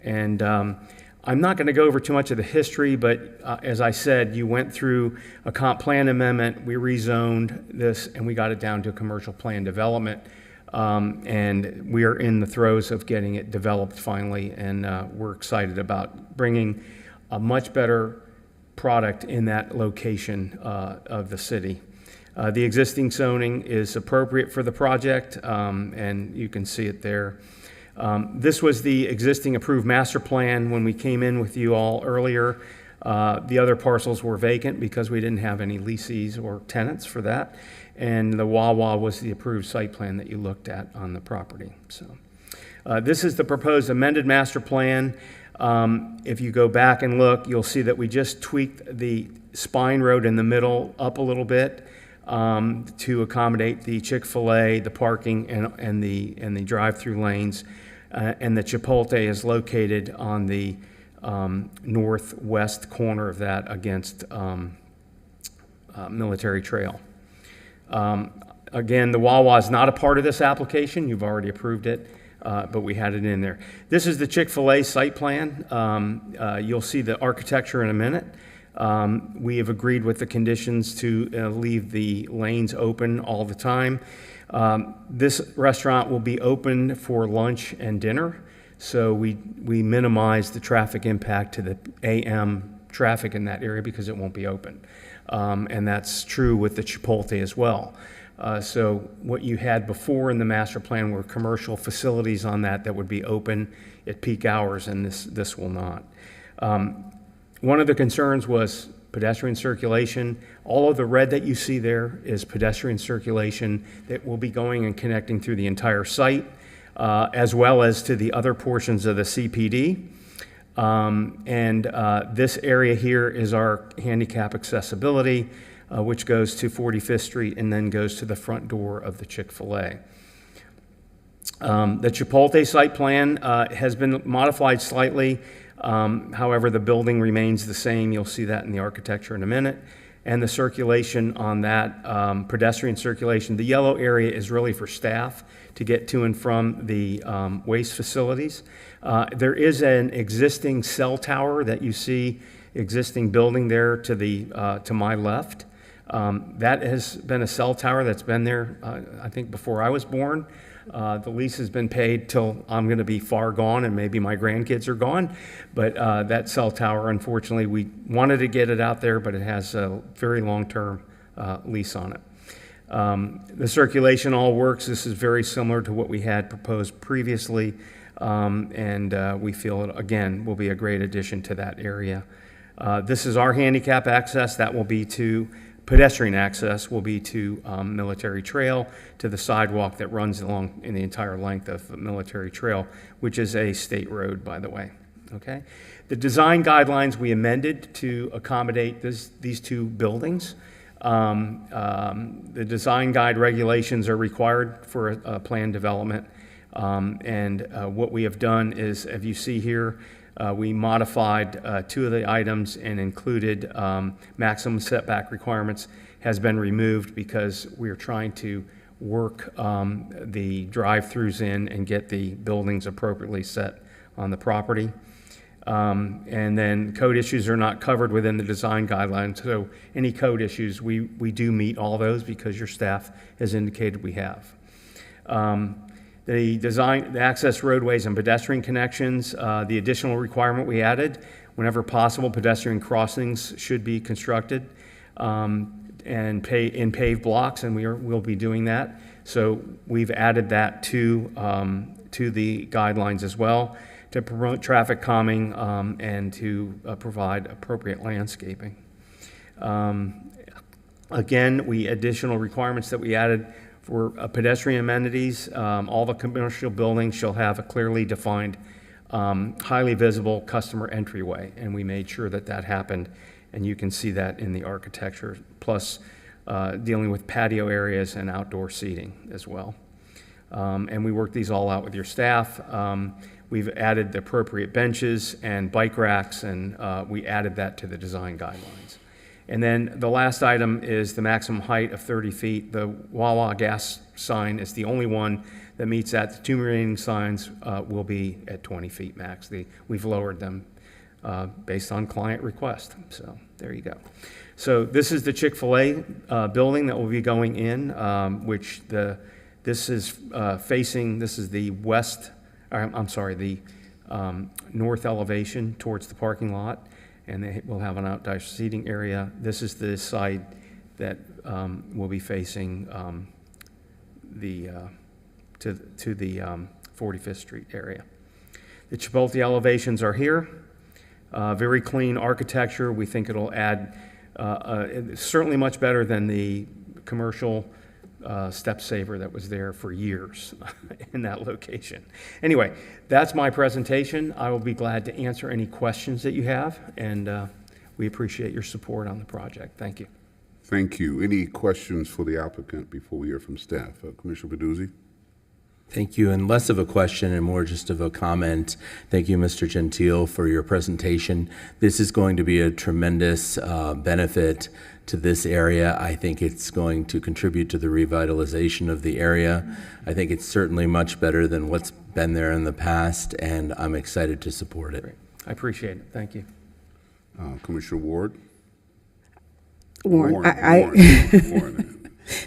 And I'm not going to go over too much of the history, but as I said, you went through a comp plan amendment, we rezoned this, and we got it down to commercial plan development. And we are in the throes of getting it developed finally, and we're excited about bringing a much better product in that location of the city. The existing zoning is appropriate for the project, and you can see it there. This was the existing approved master plan when we came in with you all earlier. The other parcels were vacant because we didn't have any leases or tenants for that. And the Wawa was the approved site plan that you looked at on the property. So this is the proposed amended master plan. If you go back and look, you'll see that we just tweaked the spine road in the middle up a little bit to accommodate the Chick-fil-A, the parking, and the drive-through lanes. And the Chipotle is located on the northwest corner of that against Military Trail. Again, the Wawa is not a part of this application. You've already approved it, but we had it in there. This is the Chick-fil-A site plan. You'll see the architecture in a minute. We have agreed with the conditions to leave the lanes open all the time. This restaurant will be open for lunch and dinner, so we minimize the traffic impact to the AM traffic in that area because it won't be open. And that's true with the Chipotle as well. So what you had before in the master plan were commercial facilities on that would be open at peak hours, and this will not. One of the concerns was pedestrian circulation. All of the red that you see there is pedestrian circulation that will be going and connecting through the entire site, as well as to the other portions of the CPD. This area here is our handicap accessibility, which goes to 45th Street and then goes to the front door of the Chick-fil-A. The Chipotle site plan has been modified slightly. However, the building remains the same. You'll see that in the architecture in a minute. And the circulation on that, pedestrian circulation, the yellow area is really for staff to get to and from the waste facilities. There is an existing cell tower that you see, existing building there to my left. That has been a cell tower that's been there, I think, before I was born. The lease has been paid till I'm going to be far gone and maybe my grandkids are gone. But that cell tower, unfortunately, we wanted to get it out there, but it has a very long-term lease on it. The circulation all works. This is very similar to what we had proposed previously. We feel it, again, will be a great addition to that area. This is our handicap access. That will be to pedestrian access will be to Military Trail, to the sidewalk that runs along in the entire length of Military Trail, which is a state road, by the way. Okay. The design guidelines we amended to accommodate these two buildings. The design guide regulations are required for a planned development. What we have done is, as you see here, we modified two of the items and included maximum setback requirements has been removed because we are trying to work the drive-throughs in and get the buildings appropriately set on the property. And then code issues are not covered within the design guidelines. So any code issues, we do meet all those because your staff has indicated we have. The access roadways and pedestrian connections, the additional requirement we added, whenever possible, pedestrian crossings should be constructed in paved blocks, and we'll be doing that. So we've added that to the guidelines as well to promote traffic calming and to provide appropriate landscaping. Again, additional requirements that we added for pedestrian amenities, all the commercial buildings shall have a clearly defined, highly visible customer entryway, and we made sure that that happened, and you can see that in the architecture, plus dealing with patio areas and outdoor seating as well. And we worked these all out with your staff. We've added the appropriate benches and bike racks, and we added that to the design guidelines. And then the last item is the maximum height of 30 feet. The Wawa gas sign is the only one that meets that. The two remaining signs will be at 20 feet max. We've lowered them based on client request. So there you go. So this is the Chick-fil-A building that will be going in, this is the west, the north elevation towards the parking lot. And they will have an outdoor seating area. This is the side that will be facing to the 45th Street area. The Chipotle elevations are here. Very clean architecture. We think it'll add, it's certainly much better than the commercial step saver that was there for years in that location. Anyway, that's my presentation. I will be glad to answer any questions that you have, and we appreciate your support on the project. Thank you. Thank you. Any questions for the applicant before we hear from staff? Commissioner Peduzzi? Thank you, and less of a question and more just of a comment. Thank you, Mr. Gentile, for your presentation. This is going to be a tremendous benefit to this area. I think it's going to contribute to the revitalization of the area. I think it's certainly much better than what's been there in the past, and I'm excited to support it. Great. I appreciate it. Thank you. Commissioner Ward? Warren, Warren.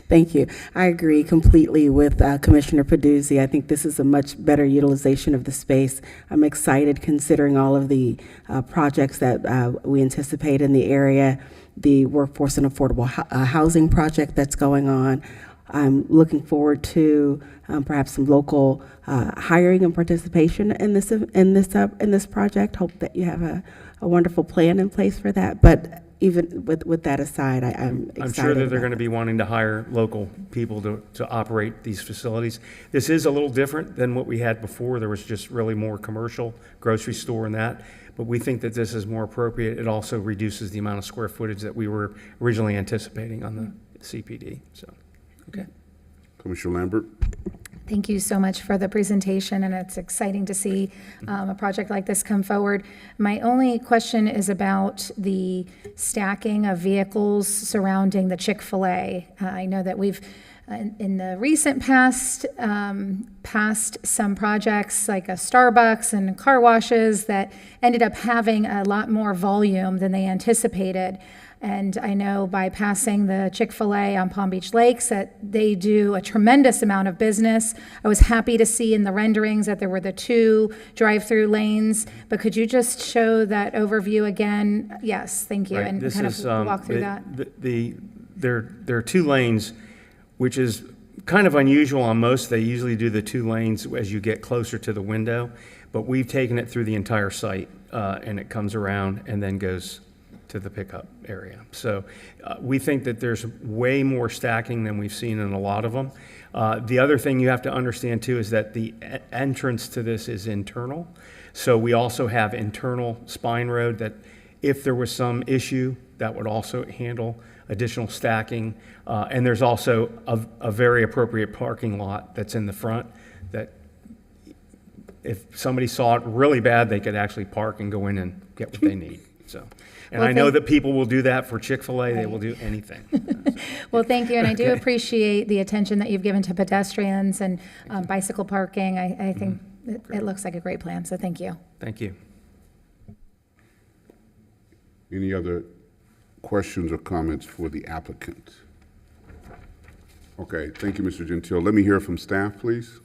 Thank you. I agree completely with Commissioner Peduzzi. I think this is a much better utilization of the space. I'm excited considering all of the projects that we anticipate in the area, the workforce and affordable housing project that's going on. I'm looking forward to perhaps some local hiring and participation in this project. Hope that you have a wonderful plan in place for that. But even with that aside, I'm excited. I'm sure that they're about going to be wanting to hire local people to operate these facilities. This is a little different than what we had before. There was just really more commercial, grocery store and that. But we think that this is more appropriate. It also reduces the amount of square footage that we were originally anticipating on the CPD. So, okay. Commissioner Lambert? Thank you so much for the presentation, and it's exciting to see a project like this come forward. My only question is about the stacking of vehicles surrounding the Chick-fil-A. I know that we've, in the recent past, passed some projects like a Starbucks and car washes that ended up having a lot more volume than they anticipated. And I know by passing the Chick-fil-A on Palm Beach Lakes that they do a tremendous amount of business. I was happy to see in the renderings that there were the 2 drive-through lanes, but could you just show that overview again? Yes, thank you, Right. and This kind is, of walk through that. There are 2 lanes, which is kind of unusual on most. They usually do the 2 lanes as you get closer to the window, but we've taken it through the entire site, and it comes around and then goes to the pickup area. So we think that there's way more stacking than we've seen in a lot of them. The other thing you have to understand too is that the entrance to this is internal. So we also have internal spine road that if there was some issue, that would also handle additional stacking. And there's also a very appropriate parking lot that's in the front that if somebody saw it really bad, they could actually park and go in and get what they need. So. And Well, I know that people will do that for Chick-fil-A. They will do anything. Well, thank you, and I do appreciate the attention that you've given to pedestrians and bicycle parking. I think it looks like a great plan, so thank you. Thank you. Any other questions or comments for the applicant? Okay, thank you, Mr. Gentile. Let me hear from staff, please.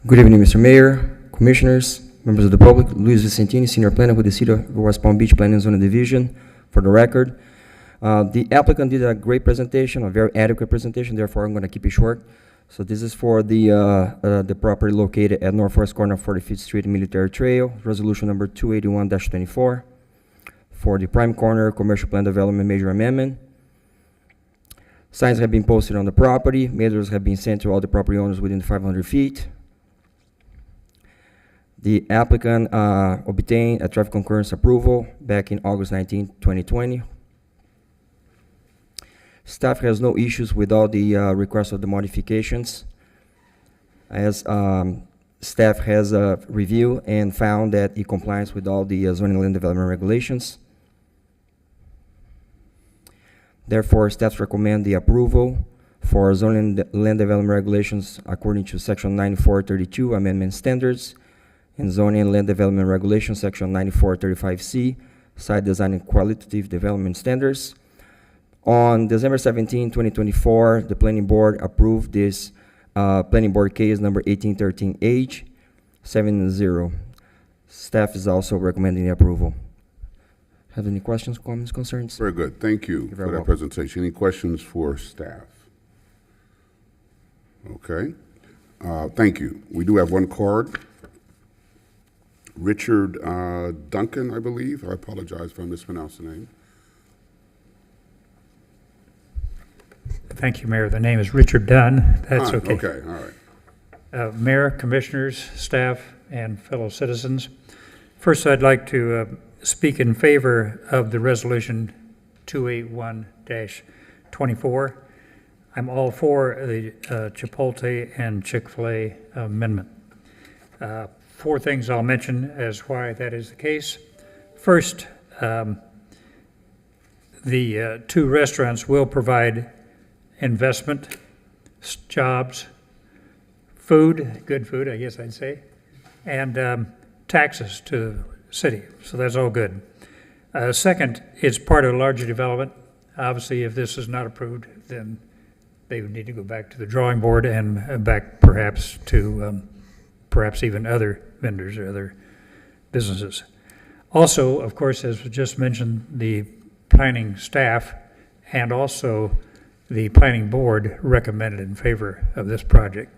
Good evening, Mr. Mayor, Commissioners, members of the public. Luis Vicentini, Senior Planner with the City of West Palm Beach Planning and Zoning Division. For the record, the applicant did a great presentation, a very adequate presentation, therefore I'm going to keep it short. So this is for the property located at northwest corner of 45th Street and Military Trail, resolution number 281-24, for the prime corner commercial plan development major amendment. Signs have been posted on the property. Mailers have been sent to all the property owners within 500 feet. The applicant obtained a traffic concurrence approval back in August 19, 2020. Staff has no issues with all the requests of the modifications, as staff has reviewed and found that it complies with all the zoning and land development regulations. Therefore, staff recommend the approval for zoning and land development regulations according to Section 9432 Amendment Standards and Zoning and Land Development Regulations, Section 9435C, Site Design and Qualitative Development Standards, On December 17, 2024, the planning board approved this planning board case number 1813H 70. Staff is also recommending the approval. Have any questions, comments, concerns? Very good. Thank you for very that welcome. presentation. Any questions for staff? Okay. Thank you. We do have one card. Richard Duncan, I believe. I apologize if I mispronounced the name. Thank you, Mayor. The name is Richard Dunn. That's okay. Okay, all right. Mayor, commissioners, staff, and fellow citizens. First, I'd like to speak in favor of the resolution 281-24. I'm all for the Chipotle and Chick-fil-A amendment. 4 things I'll mention as why that is the case. First, the 2 restaurants will provide investment, jobs, food, good food, I guess I'd say, and taxes to the city. So that's all good. Second, it's part of a larger development. Obviously, if this is not approved, then they would need to go back to the drawing board and back perhaps to perhaps even other vendors or other businesses. Also, of course, as was just mentioned, the planning staff and also the planning board recommended in favor of this project.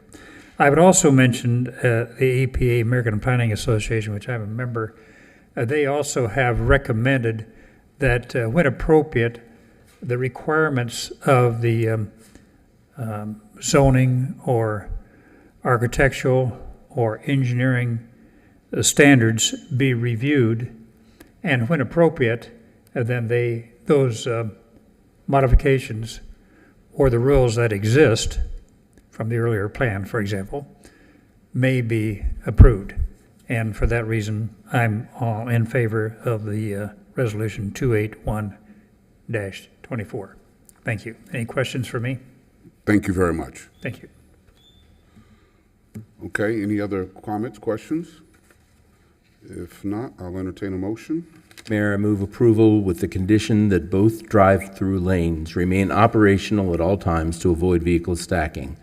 I would also mention the APA, American Planning Association, which I'm a member. They also have recommended that when appropriate, the requirements of the zoning or architectural or engineering standards be reviewed, and when appropriate, then those modifications or the rules that exist from the earlier plan, for example, may be approved. And for that reason, I'm all in favor of the resolution 281-24. Thank you. Any questions for me? Thank you very much. Thank you. Okay, any other comments, questions? If not, I'll entertain a motion. Mayor, I move approval with the condition that both drive-through lanes remain operational at all times to avoid vehicle stacking.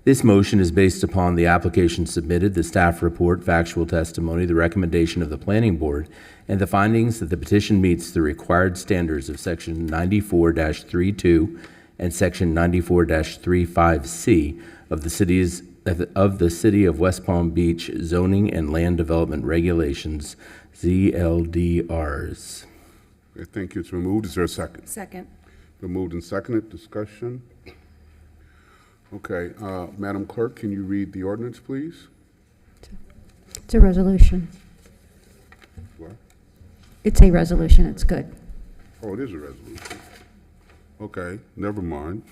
This motion is based upon the application submitted, the staff report, factual testimony, the recommendation of the planning board, and the findings that the petition meets the required standards of Section 94-32 and Section 94-35C of the City of West Palm Beach Zoning and Land Development Regulations, ZLDRs. Okay, thank you. It's been moved. Is there a second? Second. Been moved and seconded. Discussion. Okay, Madam Clerk, can you read the ordinance, please? It's a resolution. What? It's a resolution. It's good. Oh, it is a resolution. Okay, never mind.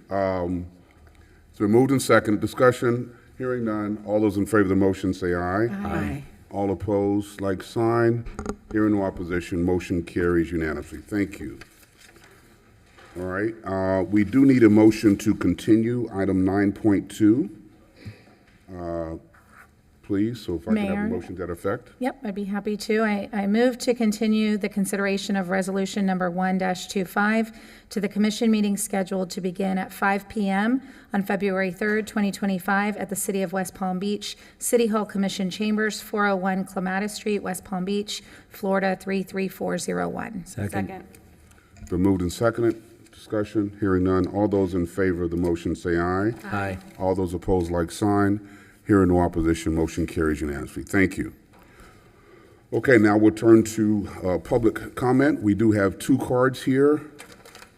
It's been moved and seconded. Discussion. Hearing none. All those in favor of the motion say aye. Aye. All opposed, like sign. Hearing no opposition, motion carries unanimously. Thank you. All right, we do need a motion to continue item 9.2. Please, so if I could have a Mayor? motion to that effect. Yep, I'd be happy to. I move to continue the consideration of resolution number 1-25 to the commission meeting scheduled to begin at 5 p.m. on February 3rd, 2025 at the City of West Palm Beach, City Hall Commission Chambers, 401 Clematis Street, West Palm Beach, Florida 33401. Second. Been moved and seconded. Discussion, hearing none. All those in favor of the motion say aye. Aye. All those opposed, like sign. Hearing no opposition, motion carries unanimously. Thank you. Okay, now we'll turn to public comment. We do have 2 cards here,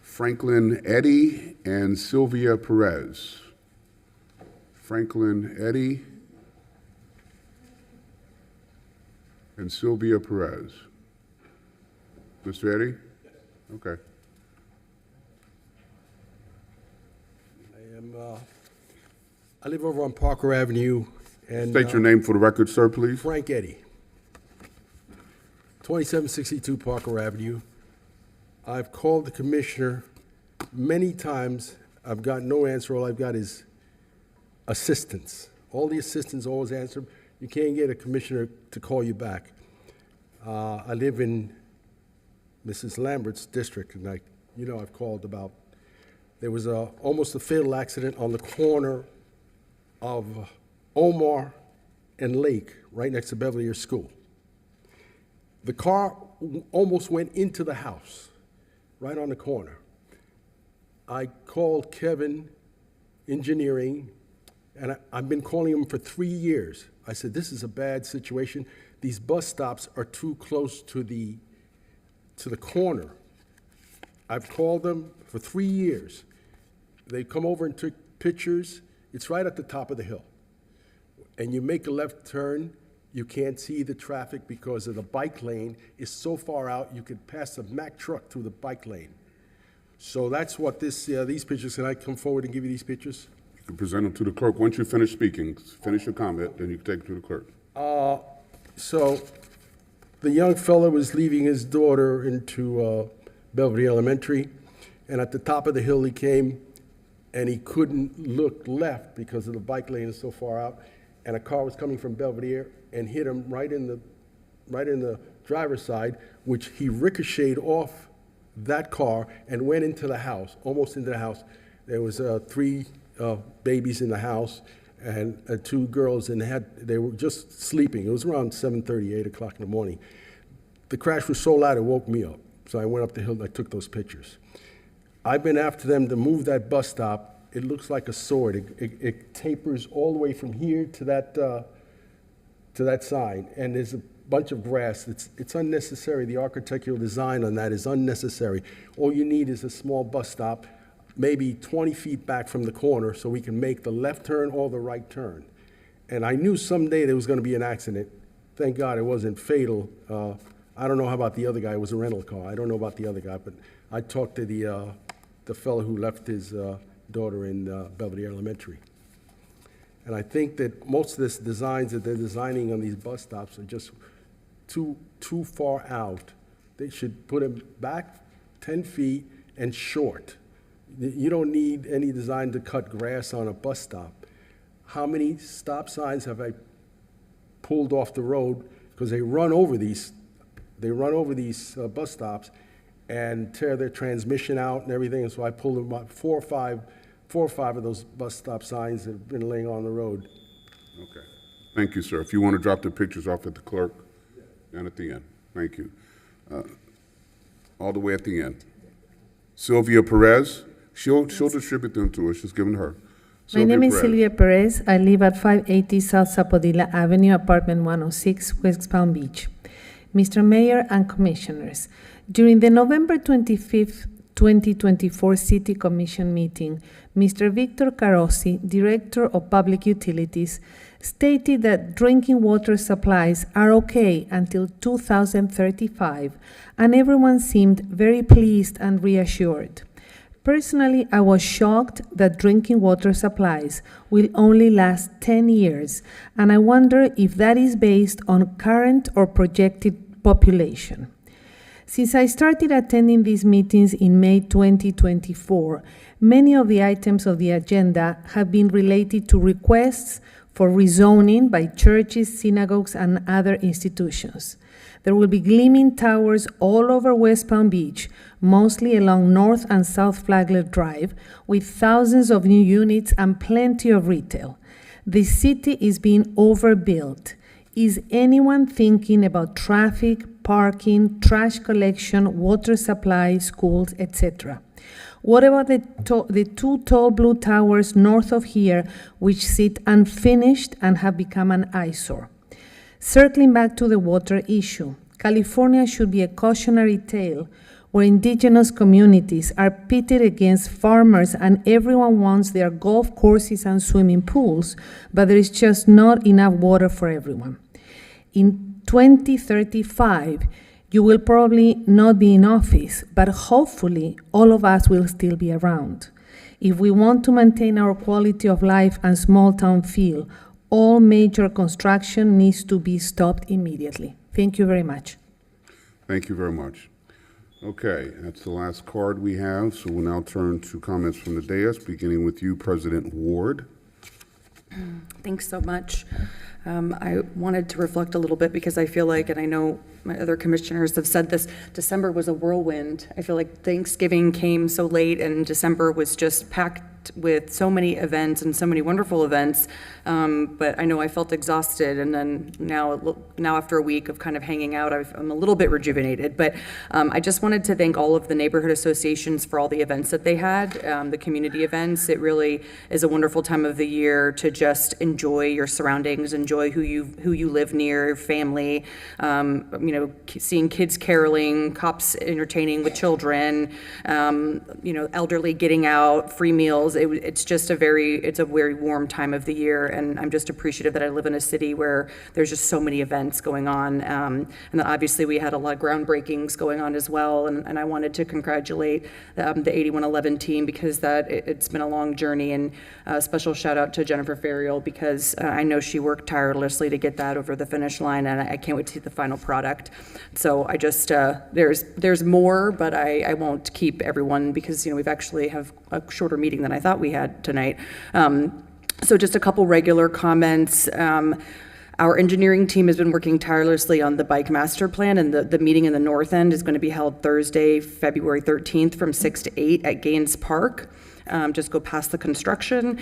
Franklin Eddy and Sylvia Perez. Franklin Eddy and Sylvia Perez. Mr. Eddy? Okay. I live over on Parker Avenue, and State your name for the record, sir, please. Frank Eddy, 2762 Parker Avenue. I've called the commissioner many times. I've got no answer. All I've got is assistance. All the assistants always answer. You can't get a commissioner to call you back. I live in Mrs. Lambert's district, and I you know I've called about, there was almost a fatal accident on the corner of Omar and Lake, right next to Belvedere School. The car almost went into the house, right on the corner. I called Kevin Engineering, and I've been calling him for 3 years. I said, this is a bad situation. These bus stops are too close to the corner. I've called them for 3 years. They come over and took pictures. It's right at the top of the hill. And you make a left turn, you can't see the traffic because of the bike lane is so far out, you could pass a Mack truck through the bike lane. So that's what these pictures, can I come forward and give you these pictures? You can present them to the clerk. Once you finish speaking, finish your comment, then you can take it to the clerk. So the young fellow was leaving his daughter into Belvedere Elementary, and at the top of the hill he came, and he couldn't look left because of the bike lane is so far out, and a car was coming from Belvedere and hit him right in the driver's side, which he ricocheted off that car and went into the house, almost into the house. There was 3 babies in the house and 2 girls, and they were just sleeping. It was around 7:30, 8 o'clock in the morning. The crash was so loud it woke me up. So I went up the hill and I took those pictures. I've been after them to move that bus stop. It looks like a sword. It tapers all the way from here to that sign, and there's a bunch of grass. It's unnecessary. The architectural design on that is unnecessary. All you need is a small bus stop, maybe 20 feet back from the corner, so we can make the left turn or the right turn. And I knew someday there was going to be an accident. Thank God it wasn't fatal. I don't know how about the other guy. It was a rental car. I don't know about the other guy, but I talked to the fellow who left his daughter in Belvedere Elementary. And I think that most of this designs that they're designing on these bus stops are just too far out. They should put them back 10 feet and short. You don't need any design to cut grass on a bus stop. How many stop signs have I pulled off the road because they run over these bus stops and tear their transmission out and everything, and so I pulled them up, 4 or 5 of those bus stop signs that have been laying on the road. Okay. Thank you, sir. If you want to drop the pictures off at the clerk and at the end. Thank you. All the way at the end. Sylvia Perez, she'll distribute them to us. She's given her. My name is Sylvia Perez. I live at 580 South Zapodilla Avenue, apartment 106, West Palm Beach. Mr. Mayor and Commissioners, during the November 25th, 2024 City Commission meeting, Mr. Victor Carossi, Director of Public Utilities, stated that drinking water supplies are okay until 2035, and everyone seemed very pleased and reassured. Personally, I was shocked that drinking water supplies will only last 10 years, and I wonder if that is based on current or projected population. Since I started attending these meetings in May 2024, many of the items of the agenda have been related to requests for rezoning by churches, synagogues, and other institutions. There will be gleaming towers all over West Palm Beach, mostly along North and South Flagler Drive, with thousands of new units and plenty of retail. The city is being overbuilt. Is anyone thinking about traffic, parking, trash collection, water supply, schools, etc.? What about the 2 tall blue towers north of here, which sit unfinished and have become an eyesore? Circling back to the water issue, California should be a cautionary tale where indigenous communities are pitted against farmers and everyone wants their golf courses and swimming pools, but there is just not enough water for everyone. In 2035, you will probably not be in office, but hopefully all of us will still be around. If we want to maintain our quality of life and small town feel, all major construction needs to be stopped immediately. Thank you very much. Thank you very much. Okay, that's the last card we have, so we'll now turn to comments from the dais, beginning with you, President Ward. Thanks so much. I wanted to reflect a little bit because I feel like, and I know my other commissioners have said this, December was a whirlwind. I feel like Thanksgiving came so late and December was just packed with so many events and so many wonderful events. But I know I felt exhausted, and then now after a week of kind of hanging out, I'm a little bit rejuvenated. But I just wanted to thank all of the neighborhood associations for all the events that they had, the community events. It really is a wonderful time of the year to just enjoy your surroundings, enjoy who you live near, your family. Seeing kids caroling, cops entertaining with children, elderly getting out, free meals. It's a very warm time of the year, and I'm just appreciative that I live in a city where there's just so many events going on, and that obviously we had a lot of groundbreakings going on as well, and I wanted to congratulate the 8111 team because it's been a long journey, and a special shout out to Jennifer Ferriel because I know she worked tirelessly to get that over the finish line, and I can't wait to see the final product. So I just, there's more, but I won't keep everyone because, we've actually have a shorter meeting than I thought we had tonight. So just a couple regular comments. Our engineering team has been working tirelessly on the bike master plan, and the meeting in the North End is going to be held Thursday, February 13th from 6 to 8 at Gaines Park. Just go past the construction.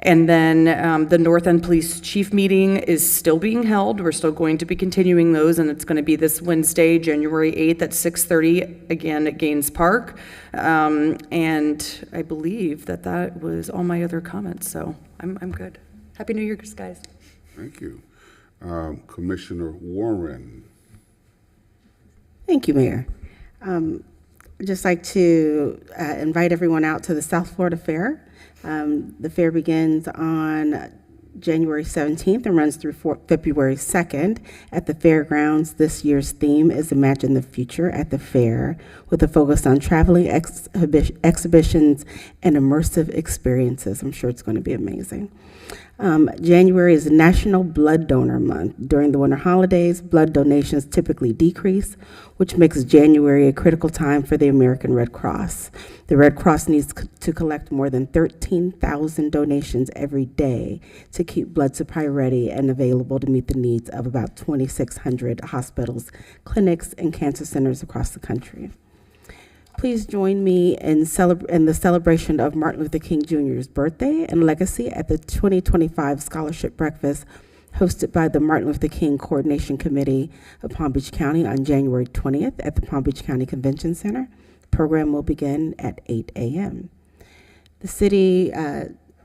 And then the North End Police Chief meeting is still being held. We're still going to be continuing those, and it's going to be this Wednesday, January 8th at 6:30, again at Gaines Park. And I believe that was all my other comments, so I'm good. Happy New Year, guys. Thank you. Commissioner Warren. Thank you, Mayor. I'd just like to invite everyone out to the South Florida Fair. The fair begins on January 17th and runs through February 2nd at the fairgrounds. This year's theme is Imagine the Future at the Fair, with a focus on traveling exhibitions and immersive experiences. I'm sure it's going to be amazing. January is National Blood Donor Month. During the winter holidays, blood donations typically decrease, which makes January a critical time for the American Red Cross. The Red Cross needs to collect more than 13,000 donations every day to keep blood supply ready and available to meet the needs of about 2,600 hospitals, clinics, and cancer centers across the country. Please join me in the celebration of Martin Luther King Jr.'s birthday and legacy at the 2025 Scholarship Breakfast hosted by the Martin Luther King Coordination Committee of Palm Beach County on January 20th at the Palm Beach County Convention Center. The program will begin at 8 a.m. The city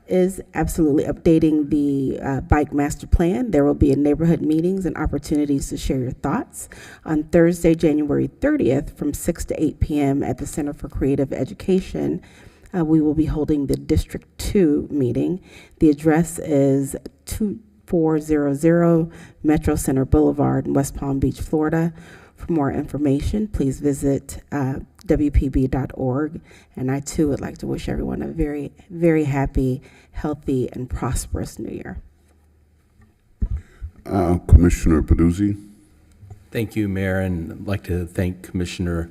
is absolutely updating the bike master plan. There will be neighborhood meetings and opportunities to share your thoughts. On Thursday, January 30th from 6 to 8 p.m. at the Center for Creative Education, we will be holding the District 2 meeting. The address is 2400 Metro Center Boulevard in West Palm Beach, Florida. For more information, please visit WPB.org. And I, too, would like to wish everyone a very, very happy, healthy, and prosperous New Year. Commissioner Peduzzi. Thank you, Mayor, and I'd like to thank Commissioner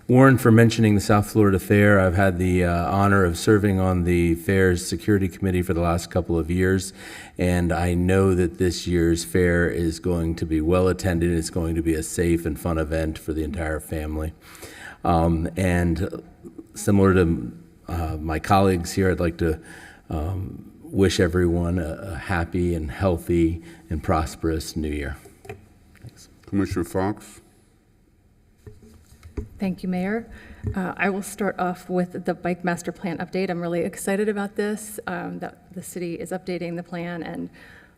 Warren for mentioning the South Florida Fair. I've had the honor of serving on the Fair's Security Committee for the last couple of years, and I know that this year's fair is going to be well attended. It's going to be a safe and fun event for the entire family. And similar to my colleagues here, I'd like to wish everyone a happy and healthy and prosperous New Year. Thanks. Commissioner Fox. Thank you, Mayor. I will start off with the Bike Master Plan update. I'm really excited about this, that the city is updating the plan, and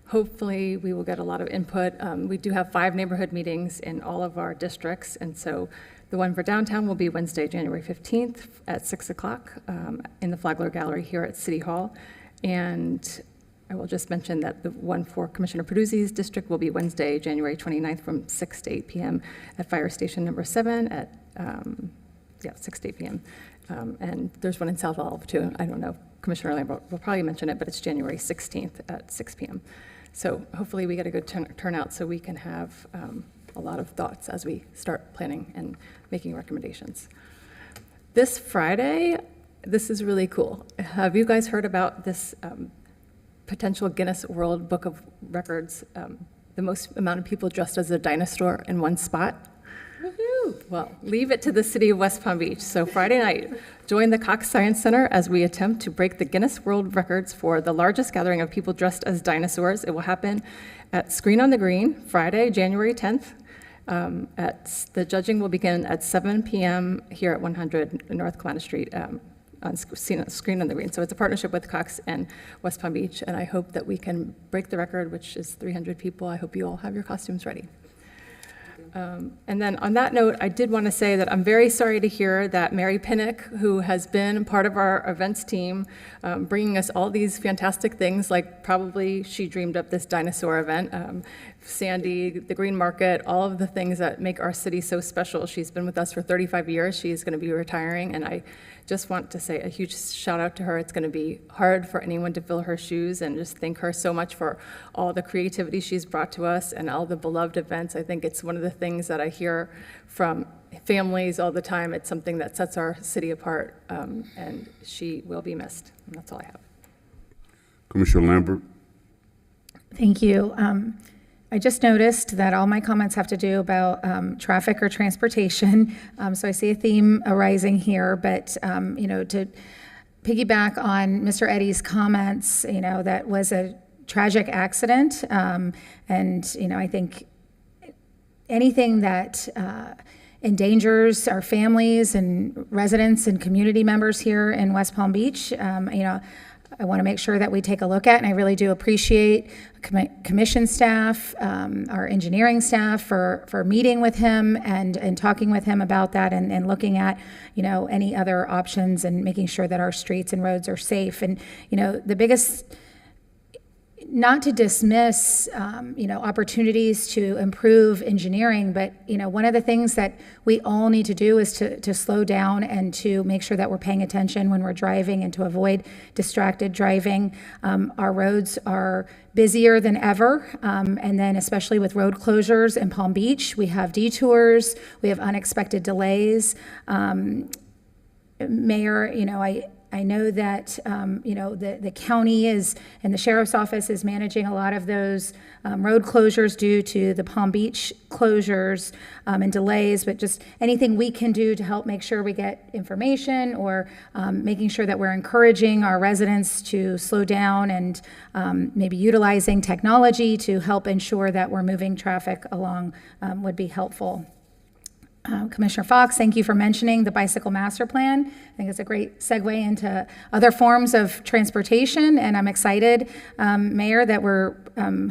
hopefully we will get a lot of input. We do have 5 neighborhood meetings in all of our districts, and so the one for downtown will be Wednesday, January 15th at 6 o'clock in the Flagler Gallery here at City Hall. And I will just mention that the one for Commissioner Peduzzi's district will be Wednesday, January 29th from 6 to 8 p.m. at Fire Station number 7 at 6 to 8 p.m. And there's one in South Olive too. I don't know, Commissioner Lambert will probably mention it, but it's January 16th at 6 p.m. So hopefully we get a good turnout so we can have a lot of thoughts as we start planning and making recommendations. This Friday, this is really cool. Have you guys heard about this potential Guinness World Book of Records, the most amount of people dressed as a dinosaur in one spot. Well, leave it to the city of West Palm Beach. So Friday night, join the Cox Science Center as we attempt to break the Guinness World Records for the largest gathering of people dressed as dinosaurs. It will happen at Screen on the Green, Friday, January 10th. The judging will begin at 7 p.m. here at 100 North Clana Street on Screen on the Green. So it's a partnership with Cox and West Palm Beach, and I hope that we can break the record, which is 300 people. I hope you all have your costumes ready. And then on that note, I did want to say that I'm very sorry to hear that Mary Pinnock, who has been part of our events team, bringing us all these fantastic things, like probably she dreamed up this dinosaur event, Sandy, the Green Market, all of the things that make our city so special. She's been with us for 35 years. She's going to be retiring, and I just want to say a huge shout out to her. It's going to be hard for anyone to fill her shoes, and just thank her so much for all the creativity she's brought to us and all the beloved events. I think it's one of the things that I hear from families all the time. It's something that sets our city apart, and she will be missed. And that's all I have. Commissioner Lambert. Thank you. I just noticed that all my comments have to do about traffic or transportation. So I see a theme arising here, but to piggyback on Mr. Eddy's comments, that was a tragic accident, and I think anything that endangers our families and residents and community members here in West Palm Beach, I want to make sure that we take a look at, and I really do appreciate commission staff, our engineering staff for meeting with him and talking with him about that and looking at, any other options and making sure that our streets and roads are safe. And, the biggest, not to dismiss, opportunities to improve engineering, but, one of the things that we all need to do is to slow down and to make sure that we're paying attention when we're driving and to avoid distracted driving. Our roads are busier than ever, and then especially with road closures in Palm Beach, we have detours, we have unexpected delays. Mayor, I know that, the county is, and the sheriff's office is managing a lot of those road closures due to the Palm Beach closures and delays, but just anything we can do to help make sure we get information or making sure that we're encouraging our residents to slow down and maybe utilizing technology to help ensure that we're moving traffic along would be helpful. Commissioner Fox, thank you for mentioning the bicycle master plan. I think it's a great segue into other forms of transportation, and I'm excited, Mayor, that we're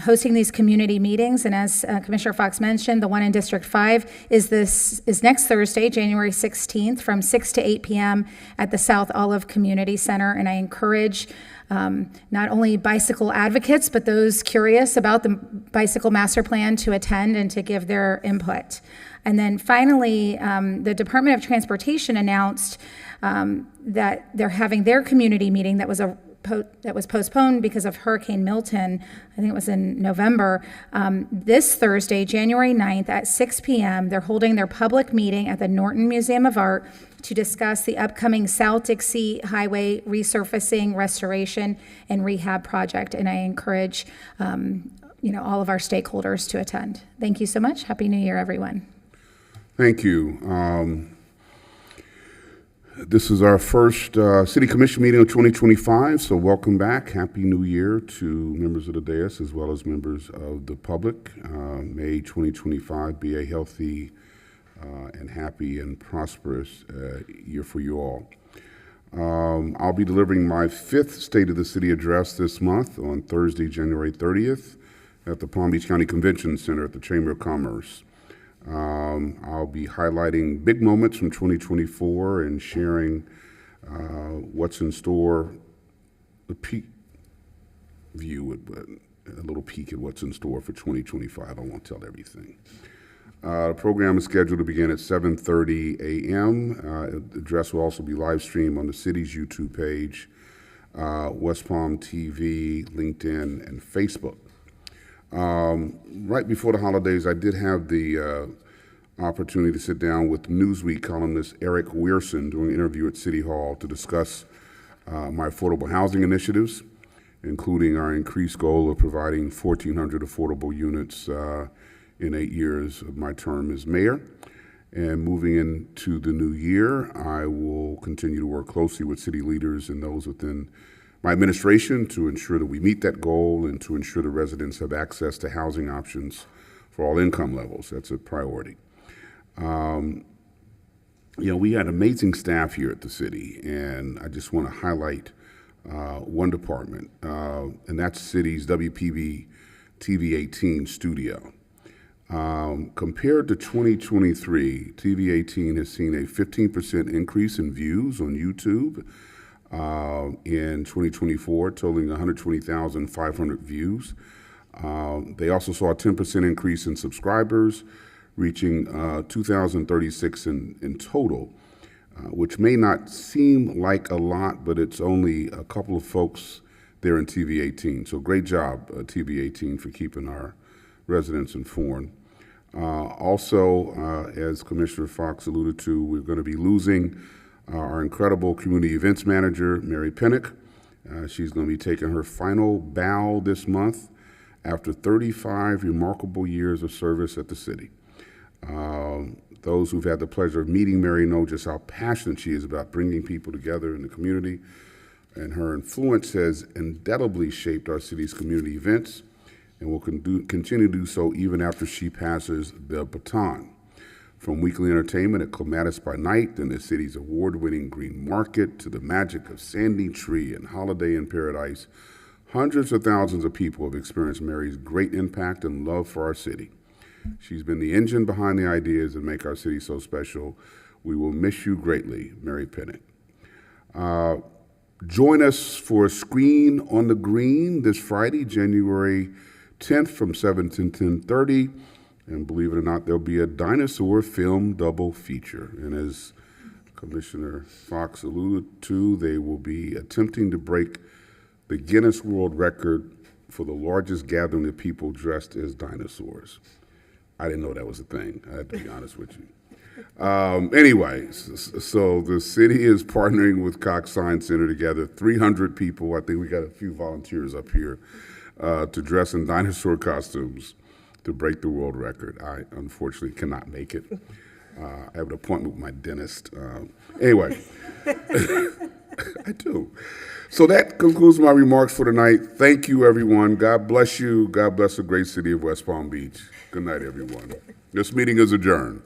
hosting these community meetings. And as Commissioner Fox mentioned, the one in District 5 is next Thursday, January 16th, from 6 to 8 p.m. at the South Olive Community Center. And I encourage not only bicycle advocates, but those curious about the bicycle master plan to attend and to give their input. And then finally, the Department of Transportation announced that they're having their community meeting that was postponed because of Hurricane Milton. I think it was in November. This Thursday, January 9th at 6 p.m., they're holding their public meeting at the Norton Museum of Art to discuss the upcoming South Dixie Highway resurfacing, restoration, and rehab project. And I encourage all of our stakeholders to attend. Thank you so much. Happy New Year, everyone. Thank you. This is our first City Commission meeting of 2025, so welcome back. Happy New Year to members of the dais as well as members of the public. May 2025 be a healthy and happy and prosperous year for you all. I'll be delivering my 5th State of the City address this month on Thursday, January 30th at the Palm Beach County Convention Center at the Chamber of Commerce. I'll be highlighting big moments from 2024 and sharing what's in store, a little peek at what's in store for 2025. I won't tell everything. The program is scheduled to begin at 7:30 a.m. The address will also be live streamed on the city's YouTube page, West Palm TV, LinkedIn, and Facebook. Right before the holidays, I did have the opportunity to sit down with Newsweek columnist Eric Weirson during an interview at City Hall to discuss my affordable housing initiatives. including our increased goal of providing 1,400 affordable units in 8 years of my term as mayor. And moving into the new year, I will continue to work closely with city leaders and those within my administration to ensure that we meet that goal and to ensure the residents have access to housing options for all income levels. That's a priority. We had amazing staff here at the city, and I just want to highlight one department, and that's the city's WPB-TV 18 studio. Compared to 2023, TV 18 has seen a 15% increase in views on YouTube in 2024, totaling 120,500 views. They also saw a 10% increase in subscribers, reaching 2,036 in total, which may not seem like a lot, but it's only a couple of folks there in TV 18. So great job, TV 18, for keeping our residents informed. Also, as Commissioner Fox alluded to, we're going to be losing our incredible community events manager, Mary Pinnock. She's going to be taking her final bow this month after 35 remarkable years of service at the city. Those who've had the pleasure of meeting Mary know just how passionate she is about bringing people together in the community, and her influence has indelibly shaped our city's community events and will continue to do so even after she passes the baton. From weekly entertainment at Clematis by Night and the city's award-winning Green Market to the magic of Sandy Tree and Holiday in Paradise, hundreds of thousands of people have experienced Mary's great impact and love for our city. She's been the engine behind the ideas that make our city so special. We will miss you greatly, Mary Pinnock. Join us for a Screen on the Green this Friday, January 10th from 7 to 10:30. And believe it or not, there'll be a dinosaur film double feature. And as Commissioner Fox alluded to, they will be attempting to break the Guinness World Record for the largest gathering of people dressed as dinosaurs. I didn't know that was a thing. I have to be honest with you. Anyway, so the city is partnering with Cox Science Center to gather 300 people. I think we got a few volunteers up here to dress in dinosaur costumes to break the world record. I unfortunately cannot make it. I have an appointment with my dentist. Anyway, I do. So that concludes my remarks for tonight. Thank you, everyone. God bless you. God bless the great city of West Palm Beach. Good night, everyone. This meeting is adjourned.